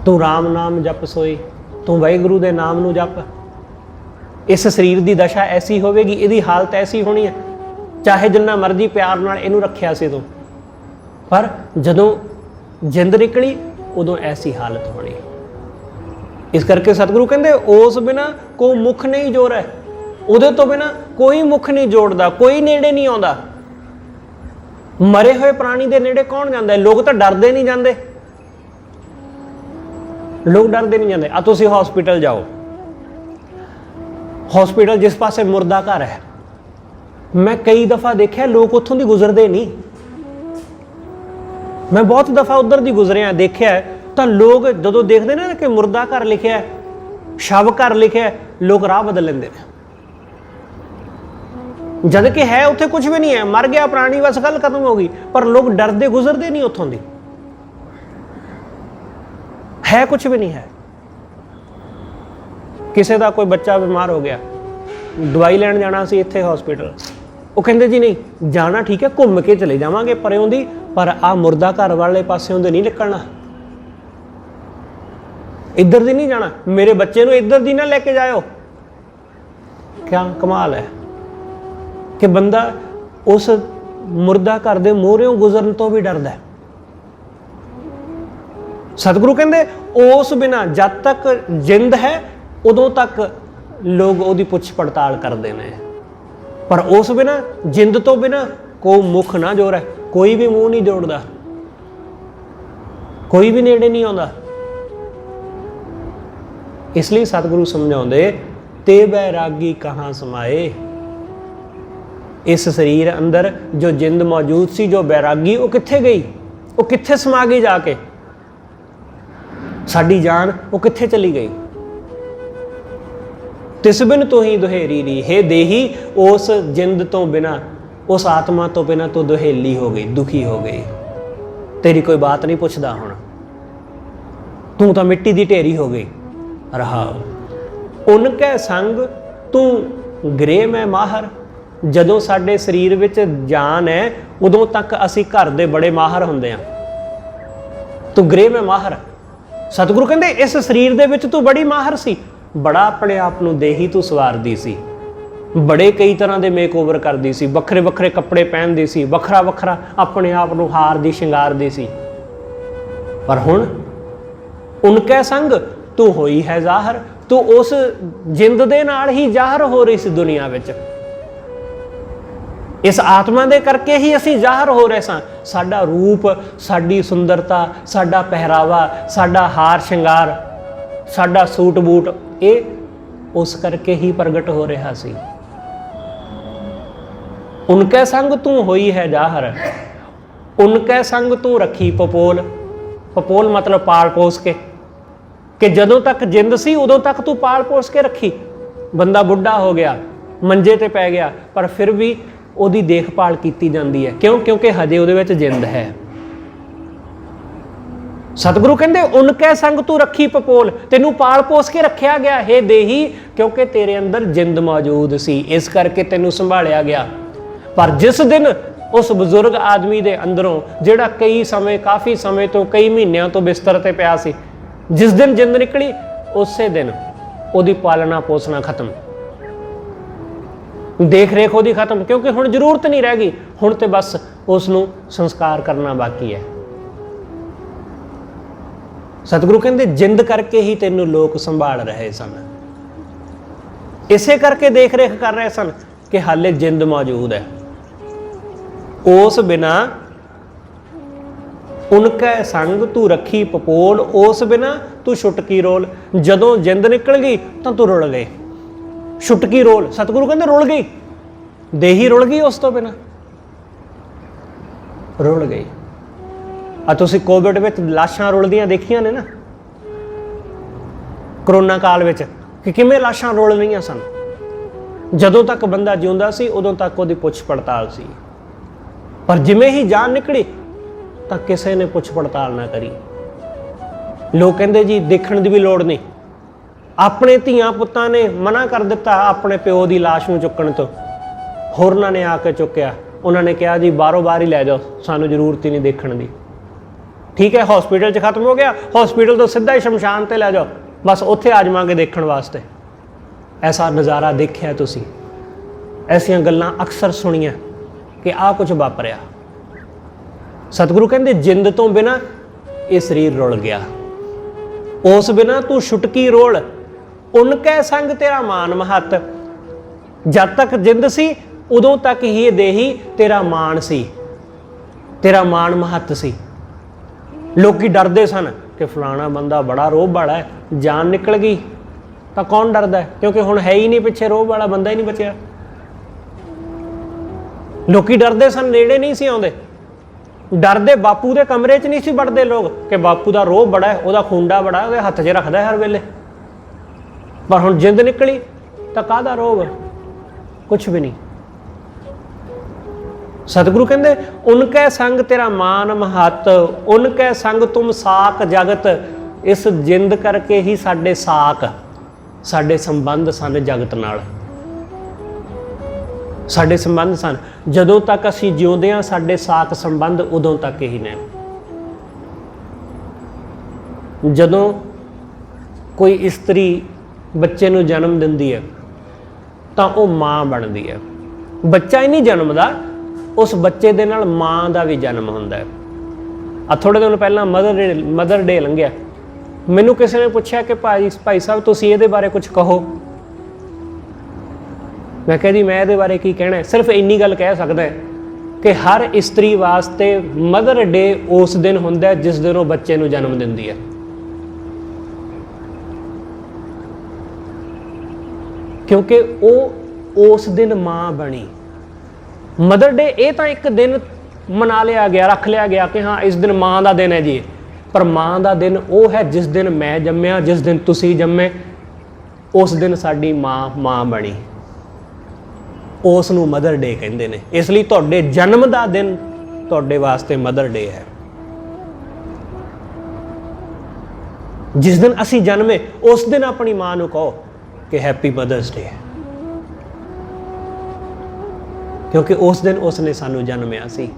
ਤੂੰ ਰਾਮ ਨਾਮ ਜਪ ਸੋਈ, ਤੂੰ ਵਾਹਿਗੁਰੂ ਦੇ ਨਾਮ ਨੂੰ ਜਪ। ਇਸ ਸਰੀਰ ਦੀ ਦਸ਼ਾ ਐਸੀ ਹੋਵੇਗੀ, ਇਹਦੀ ਹਾਲਤ ਐਸੀ ਹੋਣੀ ਹੈ, ਚਾਹੇ ਜਿੰਨਾ ਮਰਜ਼ੀ ਪਿਆਰ ਨਾਲ ਇਹਨੂੰ ਰੱਖਿਆ ਸੀ ਤੂੰ, ਪਰ ਜਦੋਂ ਜਿੰਦ ਨਿਕਲੀ ਉਦੋਂ ਐਸੀ ਹਾਲਤ ਹੋਣੀ। ਇਸ ਕਰਕੇ ਸਤਿਗੁਰੂ ਕਹਿੰਦੇ ਉਸ ਬਿਨਾ ਕੋਈ ਮੁਖ ਨਹੀਂ ਜੋੜੈ, ਉਹਦੇ ਤੋਂ ਬਿਨਾ ਕੋਈ ਮੁਖ ਨਹੀਂ ਜੋੜਦਾ, ਕੋਈ ਨੇੜੇ ਨਹੀਂ ਆਉਂਦਾ। ਮਰੇ ਹੋਏ ਪ੍ਰਾਣੀ ਦੇ ਨੇੜੇ ਕੌਣ ਜਾਂਦਾ? ਲੋਕ ਤਾਂ ਡਰਦੇ ਨਹੀਂ ਜਾਂਦੇ, ਲੋਕ ਡਰਦੇ ਨਹੀਂ ਜਾਂਦੇ। ਆ ਤੁਸੀਂ ਹਸਪੀਟਲ ਜਾਓ, ਹਸਪੀਟਲ ਜਿਸ ਪਾਸੇ ਮੁਰਦਾ ਘਰ ਹੈ, ਮੈਂ ਕਈ ਦਫਾ ਦੇਖਿਆ ਲੋਕ ਉੱਥੋਂ ਦੀ ਗੁਜ਼ਰਦੇ ਨਹੀਂ। ਮੈਂ ਬਹੁਤ ਦਫਾ ਉਧਰ ਦੀ ਗੁਜ਼ਰਿਆ, ਦੇਖਿਆ ਤਾਂ ਲੋਕ ਜਦੋਂ ਦੇਖਦੇ ਨੇ ਕਿ ਮੁਰਦਾ ਘਰ ਲਿਖਿਆ, ਸ਼ਵ ਘਰ ਲਿਖਿਆ, ਲੋਕ ਰਾਹ ਬਦਲ ਲੈਂਦੇ ਨੇ, ਜਦ ਕਿ ਹੈ ਉੱਥੇ ਕੁਝ ਵੀ ਨਹੀਂ ਹੈ, ਮਰ ਗਿਆ ਪ੍ਰਾਣੀ, ਬਸ ਗੱਲ ਖਤਮ ਹੋ ਗਈ। ਪਰ ਲੋਕ ਡਰਦੇ ਗੁਜ਼ਰਦੇ ਨਹੀਂ ਉੱਥੋਂ ਦੀ, ਹੈ ਕੁਝ ਵੀ ਨਹੀਂ ਹੈ। ਕਿਸੇ ਦਾ ਕੋਈ ਬੱਚਾ ਬਿਮਾਰ ਹੋ ਗਿਆ, ਦਵਾਈ ਲੈਣ ਜਾਣਾ ਸੀ ਇੱਥੇ ਹਸਪੀਟਲ, ਉਹ ਕਹਿੰਦੇ ਜੀ ਨਹੀਂ ਜਾਣਾ ਠੀਕ ਹੈ, ਘੁੰਮ ਕੇ ਚਲੇ ਜਾਵਾਂਗੇ ਪਰਿਓਂ ਦੀ, ਪਰ ਆਹ ਮੁਰਦਾ ਘਰ ਵਾਲੇ ਪਾਸਿਓਂ ਦੇ ਨਹੀਂ ਨਿਕਲਣਾ। इधर दी नहीं जाना, मेरे बच्चे ਨੂੰ इधर दी ना लेके जाओ। क्या कमाल है कि बंदा उस मुर्दा घर दे मोहरियों गुजरन तो भी डरदा है। सतगुरु कहंदे उस बिना जद तक जिंद है उदों तक लोग ओदी पुछ पड़ताल करते हैं, पर उस बिना जिंद तो बिना कोई मुख ना जोर है, कोई भी मूँह नहीं जोड़ता, कोई भी नेड़े नहीं आता। इसलिए सतगुरु समझाते ते बैरागी कहाँ समाए। इस शरीर अंदर जो जिंद मौजूद सी, जो बैरागी, वो कित्थे गई, वो कित्थे समा गई जाके, साडी जान वो कित्थे चली गई। तिस बिन तो ही दुहेरी री, हे देही उस जिंद तो बिना, उस आत्मा तो बिना तो दुहेली हो गई, दुखी हो गई। तेरी कोई बात नहीं पुछदा हुण, तू तो मिट्टी दी ढेरी हो गई। रहा उनके संग तू गृह में माहर। जदों साडे शरीर विच जान है उदों तक असी घर दे बड़े माहर हुंदे हां। तू गृह में माहर। सतगुरु कहंदे इस शरीर दे विच तू बड़ी माहर सी, बड़ा अपने आप नूं देही तू सवारदी सी, बड़े कई तरह के मेकओवर करदी सी, वखरे वखरे कपड़े पहनदी सी, वखरा वखरा अपने आप नूं हारदी शिंगारदी सी। पर हुण उनके संग तू होई है जाहर, तू उस जिंद दे नाल ही जाहर हो रही सी दुनिया विच। इस आत्मा दे करके ही असी जाहर हो रहे सां। साडा रूप, साडी सुंदरता, साडा पहरावा, साडा हार शिंगार, साडा सूट बूट, ये उस करके ही प्रगट हो रहा सी। उनके संग तू होई है जाहर, उनके संग तू रखी पपोल। पपोल मतलब पाल पोस के, कि जदों तक जिंद सी उदों तक तू पाल पोस के रखी। बंदा बुढ़ा हो गया, मंजे ते पै गया, पर फिर भी ਉਹਦੀ देखभाल की जाती है। क्यों? क्योंकि हजे ਉਹਦੇ ਵਿੱਚ जिंद है। सतगुरु कहते उनके संग तू रखी पपोल, तेनू पाल पोस के रखा गया है देही, क्योंकि तेरे अंदर जिंद मौजूद सी, इस करके तेनू संभालिया गया। पर जिस दिन उस बजुर्ग आदमी दे अंदरों जिहड़ा कई समय, काफ़ी समय तो, कई महीनों तो बिस्तर ते पिया सी, जिस दिन जिंद निकली उस दिन ਉਹਦੀ पालना पोसना खत्म, देख रेख ਉਹਦੀ खत्म, क्योंकि हुण जरूरत नहीं रह गई, हुण ते बस उसनू संस्कार करना बाकी है। सतगुरु कहते जिंद करके ही तेनू लोग संभाल रहे सन, इसे करके देख रेख कर रहे सन कि हाले जिंद मौजूद है। उस बिना उनके संग तू रखी पपोल, उस बिना तू छुटकी रोल। जदों जिंद निकल गई तो तू रुल गए, छुटकी रोल। सतगुरु कहते रुल गई, देही रुल गई, उस तो बिना रुल गई। तुसीं कोविड में लाशां रुलदियां देखियां ने ना, करोना काल में कि किवें लाशां रुल रहीआं सन। जदों तक बंदा जिउंदा सी उदों तक उहदी पुछ पड़ताल सी, पर जिवें ही जान निकली तो किसी ने पुछ पड़ताल ना करी। लोग कहंदे जी देखण दी भी लोड़ नहीं। अपने धीआं पुत्तां ने मना कर दिता अपने प्यो की लाश नूं चुकण तो, होरनां ने आके चुक्या, उन्होंने कहा जी बारों बार ही लै जाओ, सानू जरूरत ही नहीं देखण दी। ठीक है, हॉस्पिटल च खत्म हो गया, हॉस्पिटल तो सीधा ही शमशान ते लै जाओ, बस उत्थे आ जावांगे देखण वास्ते। ऐसा नज़ारा देखिया तुसीं, ऐसियां गल्लां अक्सर सुनियां कि आ कुछ वापरिया। सतगुरु कहंदे जिंद तो बिना ये शरीर रुल गया, उस बिना तू छुटकी रोल। उनके संग तेरा मान महत, जब तक जिंद सी उदों तक ही देही तेरा मान सी, तेरा मान महत सी। लोग डरते सन कि फलाना बंदा बड़ा रोब वाला है, जान निकल गई तो कौन डरदा है, क्योंकि हुण है ही नहीं पिछे रोब वाला बंदा ही नहीं बचिया। लोग डरते सन, नेड़े नहीं सी आउंदे, डरदे बापू के कमरे च नहीं सी वड़दे लोग कि बापू का रोब बड़ा है, वह खुंडा बड़ा है, वो हत्थ च रखता है हर वेले। पर हुण जिंद निकली तो काहदा रोब, कुछ भी नहीं। सतगुरु कहंदे उनके संग तेरा मान महत, उनके संग तुम साक जगत। इस जिंद करके ही साडे साक, साडे संबंध सन जगत नाल, साडे संबंध सन। जदों तक असीं जिउंदे हां साडे साक संबंध उदों तक ही ने। जदों कोई इस्त्री बच्चे नूं जन्म दिंदी है तो वो माँ बनती है। बच्चा ही नहीं जन्मदा, उस बच्चे दे नाल माँ का भी जन्म हुंदा है। आ थोड़े दिन पहला मदर डे लंघिया, मैनू किसी ने पूछा कि भाई साहब तुसीं इहदे बारे कुछ कहो। मैं कहा जी मैं इहदे बारे की कहना है, सिर्फ इन्नी गल कह सकदा है कि हर इस्त्री वास्ते मदर डे उस दिन हुंदा है जिस दिन वो बच्चे नूं जन्म दिंदी है। क्योंकि वो उस दिन माँ बनी। मदर डे ये तो एक दिन मना लिया गया, रख लिया गया कि हाँ इस दिन माँ का दिन है जी, पर माँ का दिन वो है जिस दिन मैं जम्मिया, जिस दिन तुसी जम्मे, उस दिन साडी माँ बनी। उस नूं मदर डे कहंदे ने। इसलिए तुहाडे जन्म का दिन तुहाडे वास्ते मदर डे है। जिस दिन असी जन्मे उस दिन अपनी माँ नूं कहो कि हैप्पी मदर्स डे, क्योंकि उस दिन उसने सानू जन्मिया सी।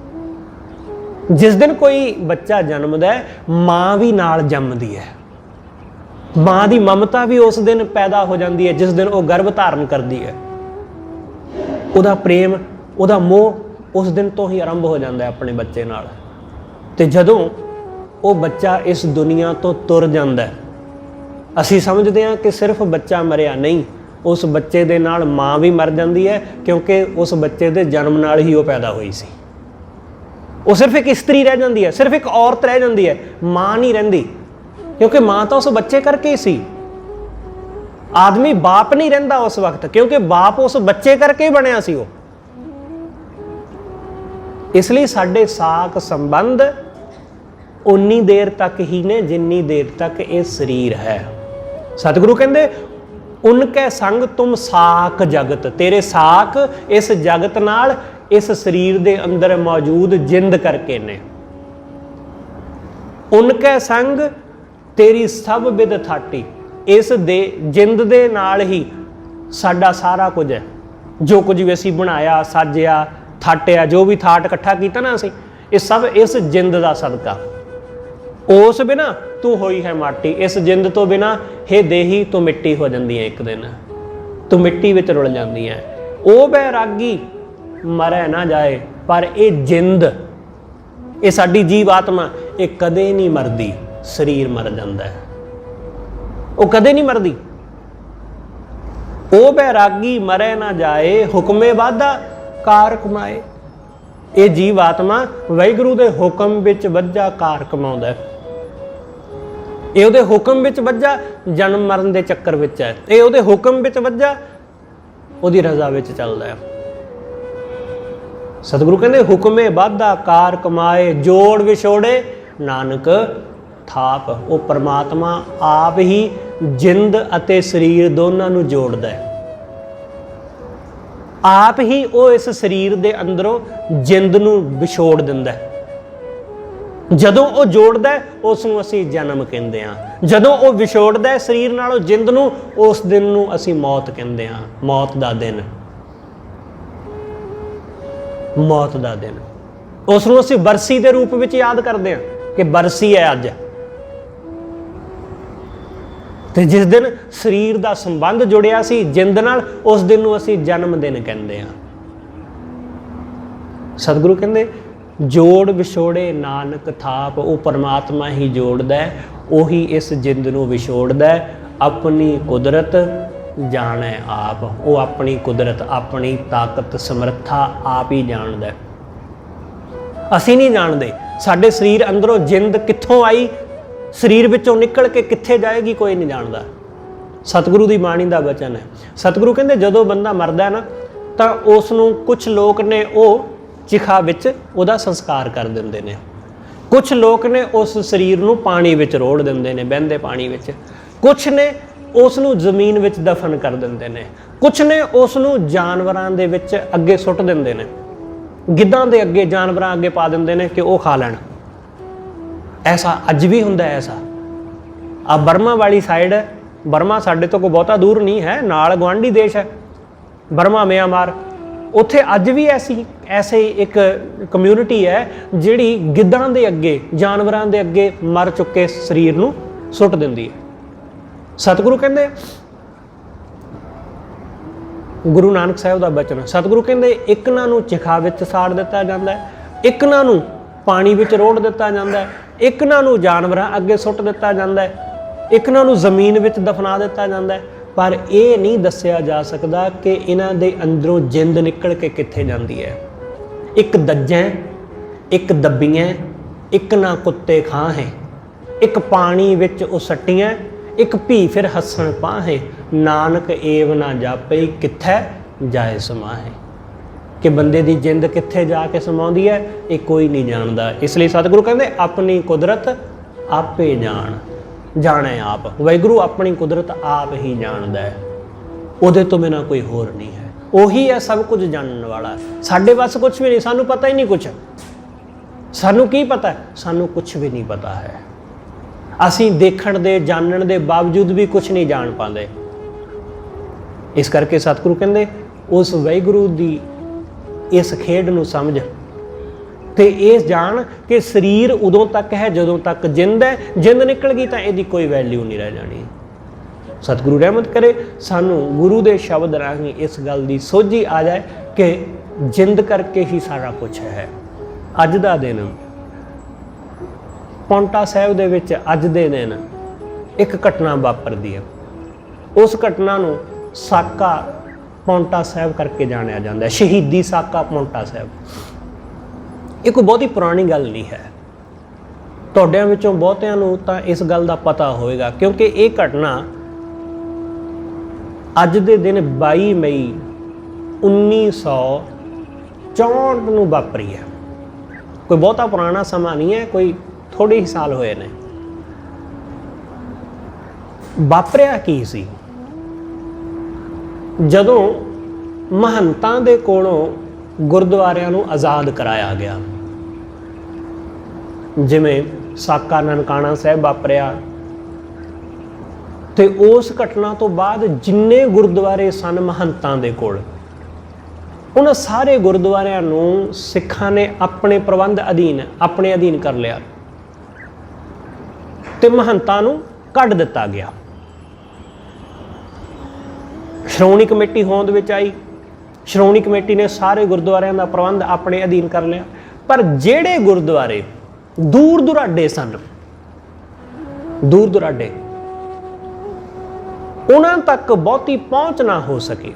जिस दिन कोई बच्चा जन्मदा है, माँ भी नाल जमदी है। माँ की ममता भी उस दिन पैदा हो जाती है जिस दिन वो गर्भ धारण करती है। उहदा प्रेम, उहदा मोह उस दिन तो ही आरंभ हो जाता है अपने बच्चे नाल। ते जदों वो बच्चा इस दुनिया तो तुर जाता है, असी समझते हैं कि सिर्फ बच्चा मरिया, नहीं, उस बच्चे दे नाल माँ भी मर जाती है, क्योंकि उस बच्चे दे जन्म नाल ही वो पैदा हुई सी। वो सिर्फ एक स्त्री रह जाती है, सिर्फ एक औरत रह जाती है, माँ नहीं रहिंदी, क्योंकि माँ तो उस बच्चे करके ही सी। आदमी बाप नहीं रहिंदा उस वक्त, क्योंकि बाप उस बच्चे करके ही बनया सी वो। इसलिए साडे साक संबंध उन्नी देर तक ही ने जिन्नी देर तक ये शरीर है। सतगुरु कहंदे उनके संग तुम साक जगत, तेरे साक इस जगत नाल इस शरीर दे अंदर मौजूद जिंद करके ने। उनके संग तेरी सब विद थाटी, इस दे जिंद दे नाल ही साडा सारा कुछ है। जो कुछ भी असी बनाया, साजिया, थाटिया, जो भी थाट इकट्ठा किया ना असी, ये सब इस जिंद का सदका। उस बिना तू होई है माटी, इस जिंद तो बिना हे देही तू मिट्टी हो जाती है, एक दिन तू मिट्टी विच रुल जाती है। ओ बैरागी मरै ना जाए, पर ये जिंद, ये साडी जीव आत्मा, ये कदे नहीं मरदी। शरीर मर जाता है, वो कदे नहीं मरदी। ओ बैरागी मरै ना जाए, हुक्मे वाधा कार कमाए। ये जीव आत्मा वाहिगुरू दे हुक्म विच वज्जा कार कमाउंदा है। ये उहदे हुक्म विच वज्जा जन्म मरण दे चक्कर विच है। ये उहदे हुक्म विच वज्जा उहदी रजा विच चलदा है। सतगुरु कहंदे हुक्मे वाधा कार कमाए, जोड़ विछोड़े नानक थाप। वो परमात्मा आप ही जिंद अते शरीर दोनों नूं जोड़दा है। आप ही वो इस शरीर दे अंदरों जिंद नूं विछोड़ दिंदा है। जदों वो जोड़दा है उसनूं असीं जन्म कहंदे हां। जदों वो विछोड़दा है शरीर नालों जिंद नूं, उस दिन नूं असीं मौत कहंदे हां। मौत दा दिन, मौत दा दिन। उसनूं असीं बरसी दे रूप विच याद करदे हां कि बरसी है अज। ते जिस दिन शरीर का संबंध जुड़िया सी जिंद नाल, उस दिन नूं असीं जन्म दिन कहंदे हां। सतगुरु कहंदे जोड़ विछोड़े नानक थाप। वो परमात्मा ही जोड़दा है, उही इस जिंद नूं विछोड़दा है। अपनी कुदरत जाने आप, वो अपनी कुदरत, अपनी ताकत, समर्था आप ही जानदा है। असीं नहीं जानदे। साडे शरीर अंदरों जिंद कित्थों आई, शरीर विचों निकल के कित्थे जाएगी, कोई नहीं जानदा। सतगुरु की बाणी का वचन है। सतगुरु कहंदे जदों बंदा मरदा है ना, तां उसनूं कुछ लोग ने वो चिखा विच उहदा संस्कार कर दिंदे ने। कुछ लोग ने उस शरीर नूं पानी विच रोड़ दिंदे ने, बहिंदे पानी विच। कुछ ने उसनूं जमीन विच दफन कर दिंदे ने। कुछ ने उसनूं जानवरां दे विच अगे सुੱਟ दिंदे ने, गिद्धां दे अगे, जानवरां अगे पा दिंदे ने कि वो खा लैण। ऐसा अज भी हुंदा है। ऐसा आ बर्मा वाली साइड है, बर्मा साडे तो कोई बहुता दूर नहीं है, नाल गुआंढी देश है बर्मा, म्यांमार। उत्थे अज भी ऐसे एक कम्यूनिटी है जिहड़ी गिद्धां दे अगे, जानवरां दे अगे मर चुके शरीर नूं सुੱਟ दिंदी है। सतगुरु कहते, गुरु नानक साहब का बचन, सतगुरु कहते इकना नूं चिखा विच साड़ दिता जांदा है, इकना नूं पानी विच रोड़ दिता जांदा है, इकना नूं जानवरां अगे सुट दिता जांदा है, इकना नूं जमीन विच दफना दिता जांदा है। पर यह नहीं दस्सिया जा सकता कि इन्हां दे अंदरों जिंद निकल के कित्थे जांदी है। एक दज्जैं, एक दब्बियां, एक ना कुत्ते खां है, एक पानी विच उसटियां, एक भी फिर हसन पाहे, नानक एव ना जापे कित्थे जाए समाहे। कि बंदे दी जिंद कित्थे जाके समाउंदी है ये कोई नहीं जानता। इसलिए सतगुरु कहते अपनी कुदरत आपे जाने आप। वाहिगुरू अपनी कुदरत आप ही जानदा है, उहदे तो बिना कोई होर नहीं है। ਉਹੀ है सब कुछ जानने वाला। साडे बस कुछ भी नहीं, सानू पता ही नहीं कुछ। सानू की पता है? सानू कुछ भी नहीं पता है। असी देखण दे जानन दे बावजूद भी कुछ नहीं जान पाते। इस करके सतगुरु कहते उस वाहिगुरू दी इस खेड नू समझ ते इस जान कि शरीर उदों तक है जदों तक जिंद है, जिंद निकल गई तो इसकी कोई वैल्यू नहीं रह जानी। सतगुरु रहमत करे सानू गुरु दे शब्द राही इस गल की सोझी आ जाए कि जिंद करके ही सारा कुछ है। अज दा दिन पौंटा साहिब दे विच अज दे दिन एक घटना वापरदी है। उस घटना नू साका पौंटा साहिब करके जानिया जाता है, शहीदी साका पौंटा साहिब। ये कोई बहुत ही पुरानी गल नहीं है, तुहाडिਆਂ विचों बहुतिਆਂ नू तां इस गल का पता होएगा क्योंकि ये घटना अज दे दिन 22 मई 1964 नू वापरी है। कोई बहुता पुराना समा नहीं है, कोई थोड़े ही साल होए ने। वापरिया की सी, जदों महंतां दे कोलों गुरुद्वारिਆਂ नू आज़ाद कराया गया, जिमें साका ननकाना साहिब वापरिया, ते उस घटना तो बाद जिन्ने गुरुद्वारे सन महंतां दे कोल, उन्हां सारे गुरुद्वारिਆਂ नू सिखां ने अपने प्रबंध अपने अधीन कर लिया ते महंतां नू कढ दिता गया। श्रोमणी कमेटी होंद विच आई, श्रोमणी कमेटी ने सारे गुरुद्वारिਆਂ का प्रबंध अपने अधीन कर लिया। पर जिहड़े गुरुद्वारे दूर दुराडे सन, दूर दुराडे उन्हां तक बहुती पहुँच ना हो सके,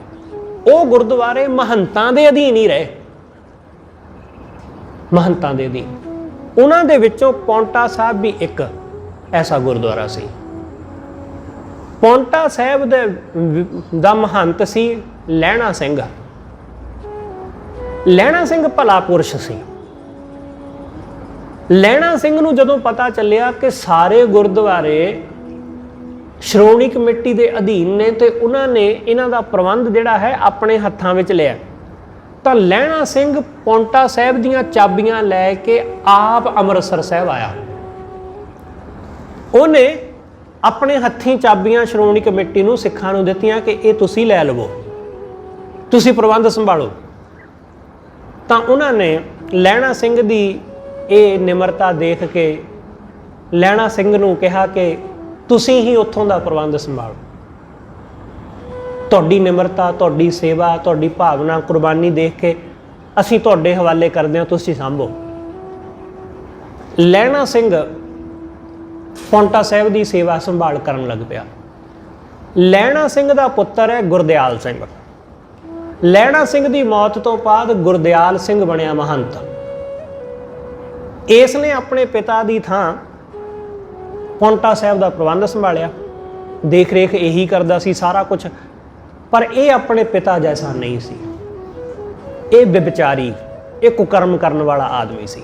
वो गुरुद्वारे महंतां दे अधीन ही रहे। महंतां दे अधीन, उन्हां दे विचों पौंटा साहिब भी एक ऐसा गुरुद्वारा सी। पौंटा साहिब दा महंत सी लहणा सिंह। लहणा सिंह भला पुरुष सी। लहणा सिंह नूं जदों पता चलिया कि सारे गुरुद्वारे श्रोमणी कमेटी के अधीन ने ते उन्होंने इन्हां दा प्रबंध जिहड़ा है अपने हत्थां विच लिया, तां लहणा सिंह पौंटा साहिब दीयां चाबियां लैके आप अमृतसर साहिब आया। उन्हें अपने हत्थीं चाबियां श्रोमणी कमेटी नूं सिखां नूं दित्तियां कि ये तुसीं लै लवो, तुसीं प्रबंध संभालो। तां उन्होंने लहणा सिंह दी ये निमरता देख के लहणा सिंह नूं कहा कि तुसीं ही उत्थों दा प्रबंध संभालो। तुहाडी निमरता, तुहाडी सेवा, तुहाडी भावना, कुर्बानी देख के असीं तुहाडे हवाले करदे हां, तुसीं संभो। लहणा सिंह पौंटा साहिब की सेवा संभाल करन लग पिया। लहणा सिंह दा पुत्तर है गुरदयाल सिंह। लहणा सिंह की मौत तो बाद गुरदयाल सिंह बनिया महंत। इसने अपने पिता की थां पौंटा साहिब का प्रबंध संभालिया, देख रेख यही करदा सी सारा कुछ। पर यह अपने पिता जैसा नहीं सी, ये व्यभिचारी, ये कुकर्म करने वाला आदमी सी।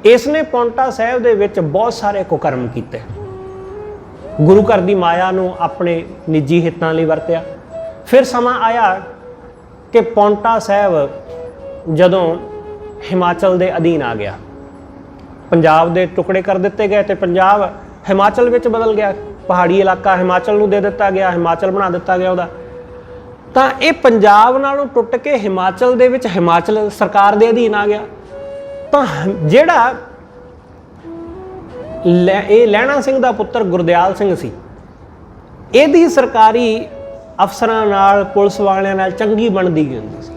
इसने पौंटा साहिब दे विच बहुत सारे कुकर्म कीते। गुरु घर की माया नूं अपने निजी हितां लई वरतिया। फिर समा आया कि पौंटा साहिब जदों हिमाचल दे अधीन आ गया, पंजाब दे टुकड़े कर दिते गए तो पंजाब हिमाचल विच बदल गया, पहाड़ी इलाका हिमाचल नूं दे दिता गया, हिमाचल बना दिता गया उहदा। तां ये पंजाब नालों टुट के हिमाचल दे विच हिमाचल सरकार दे अधीन आ गया। तां जिहड़ा लहणा सिंह दा पुत्तर गुरदयाल सिंह सी, ਇਹਦੀ ਸਰਕਾਰੀ ਅਫਸਰਾਂ ਨਾਲ ਪੁਲਿਸ ਵਾਲਿਆਂ ਨਾਲ ਚੰਗੀ ਬਣਦੀ ਗਈ ਹੁੰਦੀ ਸੀ।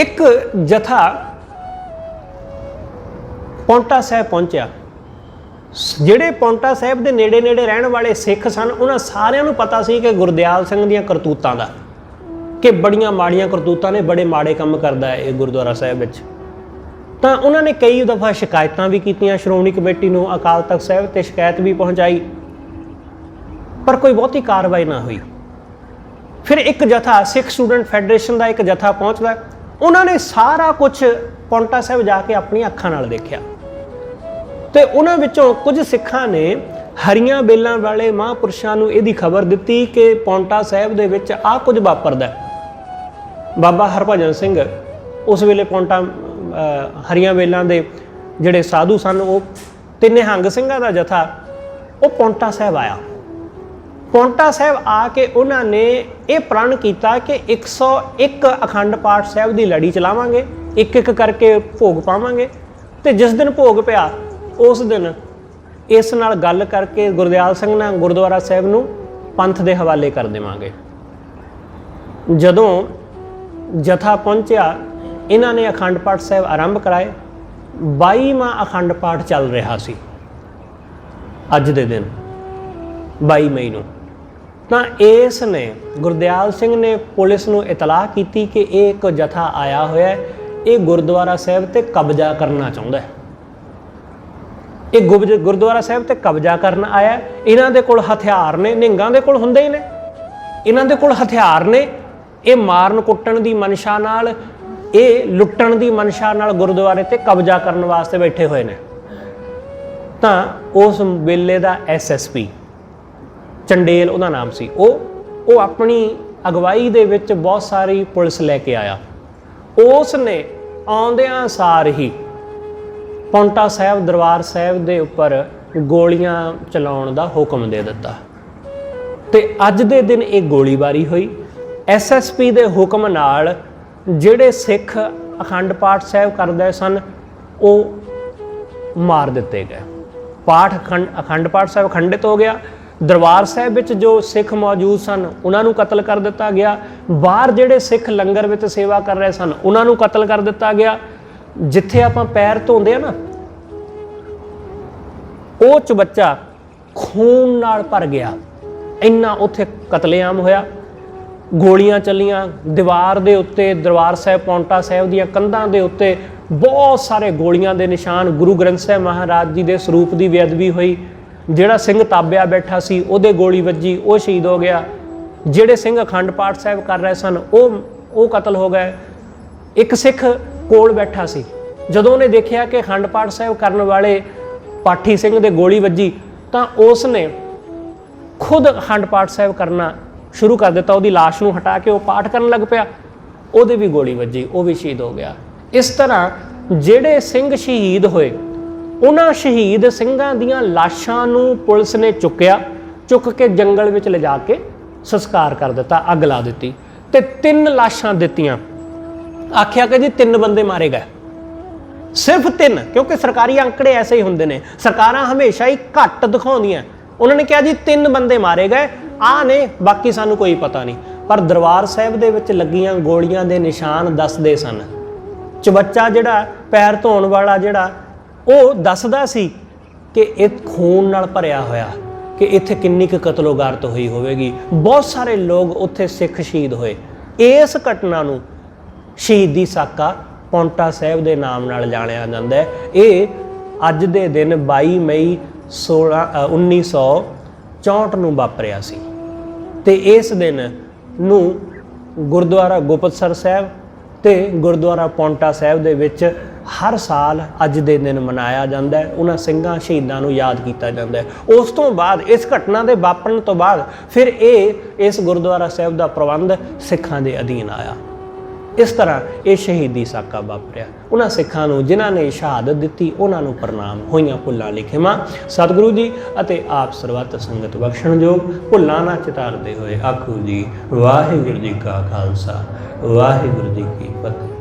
ਇੱਕ ਜਥਾ ਪੌਂਟਾ ਸਾਹਿਬ ਪਹੁੰਚਿਆ। ਜਿਹੜੇ ਪੌਂਟਾ ਸਾਹਿਬ ਦੇ ਨੇੜੇ ਨੇੜੇ ਰਹਿਣ ਵਾਲੇ ਸਿੱਖ ਸਨ, ਉਹਨਾਂ ਸਾਰਿਆਂ ਨੂੰ ਪਤਾ ਸੀ ਕਿ ਗੁਰਦਿਆਲ ਸਿੰਘ ਦੀਆਂ ਕਰਤੂਤਾਂ ਦਾ, ਕਿ ਬੜੀਆਂ ਮਾੜੀਆਂ ਕਰਤੂਤਾਂ ਨੇ, ਬੜੇ ਮਾੜੇ ਕੰਮ ਕਰਦਾ ਹੈ ਇਹ ਗੁਰਦੁਆਰਾ ਸਾਹਿਬ ਵਿੱਚ। ਤਾਂ ਉਹਨਾਂ ਨੇ ਕਈ ਦਫਾ ਸ਼ਿਕਾਇਤਾਂ ਵੀ ਕੀਤੀਆਂ ਸ਼੍ਰੋਮਣੀ ਕਮੇਟੀ ਨੂੰ, ਅਕਾਲ ਤਖਤ ਸਾਹਿਬ ਤੇ ਸ਼ਿਕਾਇਤ ਵੀ ਪਹੁੰਚਾਈ, ਪਰ ਕੋਈ ਬਹੁਤੀ ਕਾਰਵਾਈ ਨਾ ਹੋਈ। ਫਿਰ ਇੱਕ ਜਥਾ, ਸਿੱਖ ਸਟੂਡੈਂਟ ਫੈਡਰੇਸ਼ਨ ਦਾ ਇੱਕ ਜਥਾ ਪਹੁੰਚਦਾ। ਉਹਨਾਂ ਨੇ ਸਾਰਾ ਕੁਝ ਪੌਂਟਾ ਸਾਹਿਬ ਜਾ ਕੇ ਆਪਣੀਆਂ ਅੱਖਾਂ ਨਾਲ ਦੇਖਿਆ ਤੇ ਉਹਨਾਂ ਵਿੱਚੋਂ ਕੁਝ ਸਿੱਖਾਂ ਨੇ ਹਰੀਆਂ ਬੇਲਾਂ ਵਾਲੇ ਮਹਾਂਪੁਰਸ਼ਾਂ ਨੂੰ ਇਹਦੀ ਖਬਰ ਦਿੱਤੀ ਕਿ ਪੌਂਟਾ ਸਾਹਿਬ ਦੇ ਵਿੱਚ ਆਹ ਕੁਝ ਵਾਪਰਦਾ। ਬਾਬਾ ਹਰਭਜਨ ਸਿੰਘ ਉਸ ਵੇਲੇ ਪੌਂਟਾ ਹਰੀਆਂ ਬੇਲਾਂ ਦੇ ਜਿਹੜੇ ਸਾਧੂ ਸਨ, ਉਹ ਤੇ ਨਿਹੰਗ ਸਿੰਘਾਂ ਦਾ ਜਥਾ, ਉਹ ਪੌਂਟਾ ਸਾਹਿਬ ਆਇਆ। ਪੌਂਟਾ ਸਾਹਿਬ ਆ ਕੇ ਉਹਨਾਂ ਨੇ ਇਹ ਪ੍ਰਣ ਕੀਤਾ ਕਿ 101 ਅਖੰਡ ਪਾਠ ਸਾਹਿਬ ਦੀ ਲੜੀ ਚਲਾਵਾਂਗੇ, ਇੱਕ ਇੱਕ ਕਰਕੇ ਭੋਗ ਪਾਵਾਂਗੇ, ਤੇ ਜਿਸ ਦਿਨ ਭੋਗ ਪਿਆ ਉਸ ਦਿਨ ਇਸ ਨਾਲ ਗੱਲ ਕਰਕੇ ਗੁਰਦਿਆਲ ਸਿੰਘ ਨਾਲ ਗੁਰਦੁਆਰਾ ਸਾਹਿਬ ਨੂੰ ਪੰਥ ਦੇ ਹਵਾਲੇ ਕਰ ਦੇਵਾਂਗੇ। ਜਦੋਂ ਜਥਾ ਪਹੁੰਚਿਆ, ਇਹਨਾਂ ਨੇ ਅਖੰਡ ਪਾਠ ਸਾਹਿਬ ਆਰੰਭ ਕਰਾਏ। 22ਵਾਂ ਅਖੰਡ ਪਾਠ ਚੱਲ ਰਿਹਾ ਸੀ ਅੱਜ ਦੇ ਦਿਨ 22 ਮਈ ਨੂੰ। ਤਾਂ ਇਸ ਨੇ ਗੁਰਦਿਆਲ ਸਿੰਘ ਨੇ ਪੁਲਿਸ ਨੂੰ ਇਤਲਾਹ ਕੀਤੀ ਕਿ ਇਹ ਇੱਕ ਜਥਾ ਆਇਆ ਹੋਇਆ, ਇਹ ਗੁਰਦੁਆਰਾ ਸਾਹਿਬ ਤੇ ਕਬਜ਼ਾ ਕਰਨਾ ਚਾਹੁੰਦਾ ਹੈ। ਇਹ ਗੁਰਦੁਆਰਾ ਸਾਹਿਬ ਤੇ ਕਬਜ਼ਾ ਕਰਨ ਆਇਆ। ਇਹਨਾਂ ਦੇ ਕੋਲ ਹਥਿਆਰ ਨੇ, ਨਿਹੰਗਾਂ ਦੇ ਕੋਲ ਹੁੰਦੇ ਹੀ ਨੇ, ਇਹਨਾਂ ਦੇ ਕੋਲ ਹਥਿਆਰ ਨੇ। ਇਹ ਮਾਰਨ ਕੁੱਟਣ ਦੀ ਮਨਸ਼ਾ ਨਾਲ, ਇਹ ਲੁੱਟਣ ਦੀ ਮਨਸ਼ਾ ਨਾਲ ਗੁਰਦੁਆਰੇ ਤੇ ਕਬਜ਼ਾ ਕਰਨ ਵਾਸਤੇ ਬੈਠੇ ਹੋਏ ਨੇ। ਤਾਂ ਉਸ ਵੇਲੇ ਦਾ SSP ਚੰਡੇਲ ਉਹਦਾ ਨਾਮ ਸੀ, ਉਹ ਆਪਣੀ ਅਗਵਾਈ ਦੇ ਵਿੱਚ ਬਹੁਤ ਸਾਰੀ ਪੁਲਿਸ ਲੈ ਕੇ ਆਇਆ। ਉਸ ਨੇ ਆਉਂਦਿਆਂ ਸਾਰ ਹੀ ਪੌਂਟਾ ਸਾਹਿਬ ਦਰਬਾਰ ਸਾਹਿਬ ਦੇ ਉੱਪਰ ਗੋਲੀਆਂ ਚਲਾਉਣ ਦਾ ਹੁਕਮ ਦੇ ਦਿੱਤਾ ਤੇ ਅੱਜ ਦੇ ਦਿਨ ਇਹ ਗੋਲੀਬਾਰੀ ਹੋਈ। SSP ਦੇ ਹੁਕਮ ਨਾਲ ਜਿਹੜੇ ਸਿੱਖ ਅਖੰਡ ਪਾਠ ਸਾਹਿਬ ਕਰਦੇ ਸਨ ਉਹ ਮਾਰ ਦਿੱਤੇ ਗਏ। ਅਖੰਡ ਪਾਠ ਸਾਹਿਬ ਖੰਡਿਤ ਹੋ ਗਿਆ। ਦਰਬਾਰ ਸਾਹਿਬ ਵਿੱਚ ਜੋ ਸਿੱਖ ਮੌਜੂਦ ਸਨ ਉਹਨਾਂ ਨੂੰ ਕਤਲ ਕਰ ਦਿੱਤਾ ਗਿਆ। ਬਾਹਰ ਜਿਹੜੇ ਸਿੱਖ ਲੰਗਰ ਵਿੱਚ ਸੇਵਾ ਕਰ ਰਹੇ ਸਨ ਉਹਨਾਂ ਨੂੰ ਕਤਲ ਕਰ ਦਿੱਤਾ ਗਿਆ। ਜਿੱਥੇ ਆਪਾਂ ਪੈਰ ਧੋਂਦੇ ਆ ਨਾ, ਉਹ ਚਬੱਚਾ ਖੂਨ ਨਾਲ ਭਰ ਗਿਆ, ਇੰਨਾ ਉੱਥੇ ਕਤਲੇਆਮ ਹੋਇਆ। ਗੋਲੀਆਂ ਚੱਲੀਆਂ ਦੀਵਾਰ ਦੇ ਉੱਤੇ, ਦਰਬਾਰ ਸਾਹਿਬ ਪੌਂਟਾ ਸਾਹਿਬ ਦੀਆਂ ਕੰਧਾਂ ਦੇ ਉੱਤੇ ਬਹੁਤ ਸਾਰੇ ਗੋਲੀਆਂ ਦੇ ਨਿਸ਼ਾਨ। ਗੁਰੂ ਗ੍ਰੰਥ ਸਾਹਿਬ ਮਹਾਰਾਜ ਜੀ ਦੇ ਸਰੂਪ ਦੀ ਬੇਅਦਬੀ ਹੋਈ। ਜਿਹੜਾ ਸਿੰਘ ਤਾਬਿਆ ਬੈਠਾ ਸੀ ਉਹਦੇ ਗੋਲੀ ਵੱਜੀ, ਉਹ ਸ਼ਹੀਦ ਹੋ ਗਿਆ। ਜਿਹੜੇ ਸਿੰਘ ਅਖੰਡ ਪਾਠ ਸਾਹਿਬ ਕਰ ਰਹੇ ਸਨ ਉਹ ਕਤਲ ਹੋ ਗਏ। ਇੱਕ ਸਿੱਖ ਕੋਲ ਬੈਠਾ ਸੀ, ਜਦੋਂ ਉਹਨੇ ਦੇਖਿਆ ਕਿ ਅਖੰਡ ਪਾਠ ਸਾਹਿਬ ਕਰਨ ਵਾਲੇ ਪਾਠੀ ਸਿੰਘ ਦੇ ਗੋਲੀ ਵੱਜੀ ਤਾਂ ਉਸ ਨੇ ਖੁਦ ਅਖੰਡ ਪਾਠ ਸਾਹਿਬ ਕਰਨਾ ਸ਼ੁਰੂ ਕਰ ਦਿੱਤਾ। ਉਹਦੀ ਲਾਸ਼ ਨੂੰ ਹਟਾ ਕੇ ਉਹ ਪਾਠ ਕਰਨ ਲੱਗ ਪਿਆ, ਉਹਦੇ ਵੀ ਗੋਲੀ ਵੱਜੀ, ਉਹ ਵੀ ਸ਼ਹੀਦ ਹੋ ਗਿਆ। ਇਸ ਤਰ੍ਹਾਂ ਜਿਹੜੇ ਸਿੰਘ ਸ਼ਹੀਦ ਹੋਏ, ਉਹਨਾਂ ਸ਼ਹੀਦ ਸਿੰਘਾਂ ਦੀਆਂ ਲਾਸ਼ਾਂ ਨੂੰ ਪੁਲਿਸ ਨੇ ਚੁੱਕ ਕੇ ਜੰਗਲ ਵਿੱਚ ਲਿਜਾ ਕੇ ਸੰਸਕਾਰ ਕਰ ਦਿੱਤਾ, ਅੱਗ ਲਾ ਦਿੱਤੀ ਤੇ 3 ਲਾਸ਼ਾਂ ਦਿੱਤੀਆਂ। ਆਖਿਆ ਕਿ ਜੀ 3 ਬੰਦੇ ਮਾਰੇ ਗਏ, ਸਿਰਫ 3, ਕਿਉਂਕਿ ਸਰਕਾਰੀ ਅੰਕੜੇ ਐਸੇ ਹੀ ਹੁੰਦੇ ਨੇ, ਸਰਕਾਰਾਂ ਹਮੇਸ਼ਾ ਹੀ ਘੱਟ ਦਿਖਾਉਂਦੀਆਂ। ਉਹਨਾਂ ਨੇ ਕਿਹਾ ਜੀ 3 ਬੰਦੇ ਮਾਰੇ ਗਏ, ਆਹ ਨੇ, ਬਾਕੀ ਸਾਨੂੰ ਕੋਈ ਪਤਾ ਨਹੀਂ। ਪਰ ਦਰਬਾਰ ਸਾਹਿਬ ਦੇ ਵਿੱਚ ਲੱਗੀਆਂ ਗੋਲੀਆਂ ਦੇ ਨਿਸ਼ਾਨ ਦੱਸਦੇ ਸਨ। ਚਬੱਚਾ ਜਿਹੜਾ ਪੈਰ ਧੋਣ ਵਾਲਾ ਜਿਹੜਾ, ਉਹ ਦੱਸਦਾ ਸੀ ਕਿ ਇਹ ਖੂਨ ਨਾਲ ਭਰਿਆ ਹੋਇਆ, ਕਿ ਇੱਥੇ ਕਿੰਨੀ ਕੁ ਕਤਲੋਗਾਰਤ ਹੋਈ ਹੋਵੇਗੀ। ਬਹੁਤ ਸਾਰੇ ਲੋਕ ਉੱਥੇ ਸਿੱਖ ਸ਼ਹੀਦ ਹੋਏ। ਇਸ ਘਟਨਾ ਨੂੰ ਸ਼ਹੀਦੀ ਸਾਕਾ ਪੌਂਟਾ ਸਾਹਿਬ ਦੇ ਨਾਮ ਨਾਲ ਜਾਣਿਆ ਜਾਂਦਾ ਹੈ। ਇਹ ਅੱਜ ਦੇ ਦਿਨ 22 ਮਈ 1964 ਨੂੰ ਵਾਪਰਿਆ ਸੀ ਤੇ ਇਸ ਦਿਨ ਨੂੰ ਗੁਰਦੁਆਰਾ ਗੁਪਤਸਰ ਸਾਹਿਬ ਤੇ ਗੁਰਦੁਆਰਾ ਪੌਂਟਾ ਸਾਹਿਬ ਦੇ ਵਿੱਚ ਹਰ ਸਾਲ ਅੱਜ ਦੇ ਦਿਨ ਮਨਾਇਆ ਜਾਂਦਾ ਹੈ। ਉਹਨਾਂ ਸਿੰਘਾਂ ਸ਼ਹੀਦਾਂ ਨੂੰ ਯਾਦ ਕੀਤਾ ਜਾਂਦਾ ਹੈ। ਉਸ ਤੋਂ ਬਾਅਦ, ਇਸ ਘਟਨਾ ਦੇ ਵਾਪਰਨ ਤੋਂ ਬਾਅਦ, ਫਿਰ ਇਸ ਗੁਰਦੁਆਰਾ ਸਾਹਿਬ ਦਾ ਪ੍ਰਬੰਧ ਸਿੱਖਾਂ ਦੇ ਅਧੀਨ ਆਇਆ। ਇਸ ਤਰ੍ਹਾਂ ਇਹ ਸ਼ਹੀਦੀ ਸਾਕਾ ਵਾਪਰਿਆ। ਉਹਨਾਂ ਸਿੱਖਾਂ ਨੂੰ ਜਿਨ੍ਹਾਂ ਨੇ ਸ਼ਹਾਦਤ ਦਿੱਤੀ, ਉਹਨਾਂ ਨੂੰ ਪ੍ਰਣਾਮ। ਹੋਈਆਂ ਭੁੱਲਾਂ ਲਈ ਖਿਮਾ। ਸਤਿਗੁਰੂ ਜੀ ਅਤੇ ਆਪ ਸਰਬੱਤ ਸੰਗਤ ਬਖਸ਼ਣਯੋਗ। ਭੁੱਲਾਂ ਨਾ ਚਿਤਾਰਦੇ ਹੋਏ ਆਖੋ ਜੀ ਵਾਹਿਗੁਰੂ ਜੀ ਕਾ ਖਾਲਸਾ, ਵਾਹਿਗੁਰੂ ਜੀ ਕੀ ਫਤਿਹ।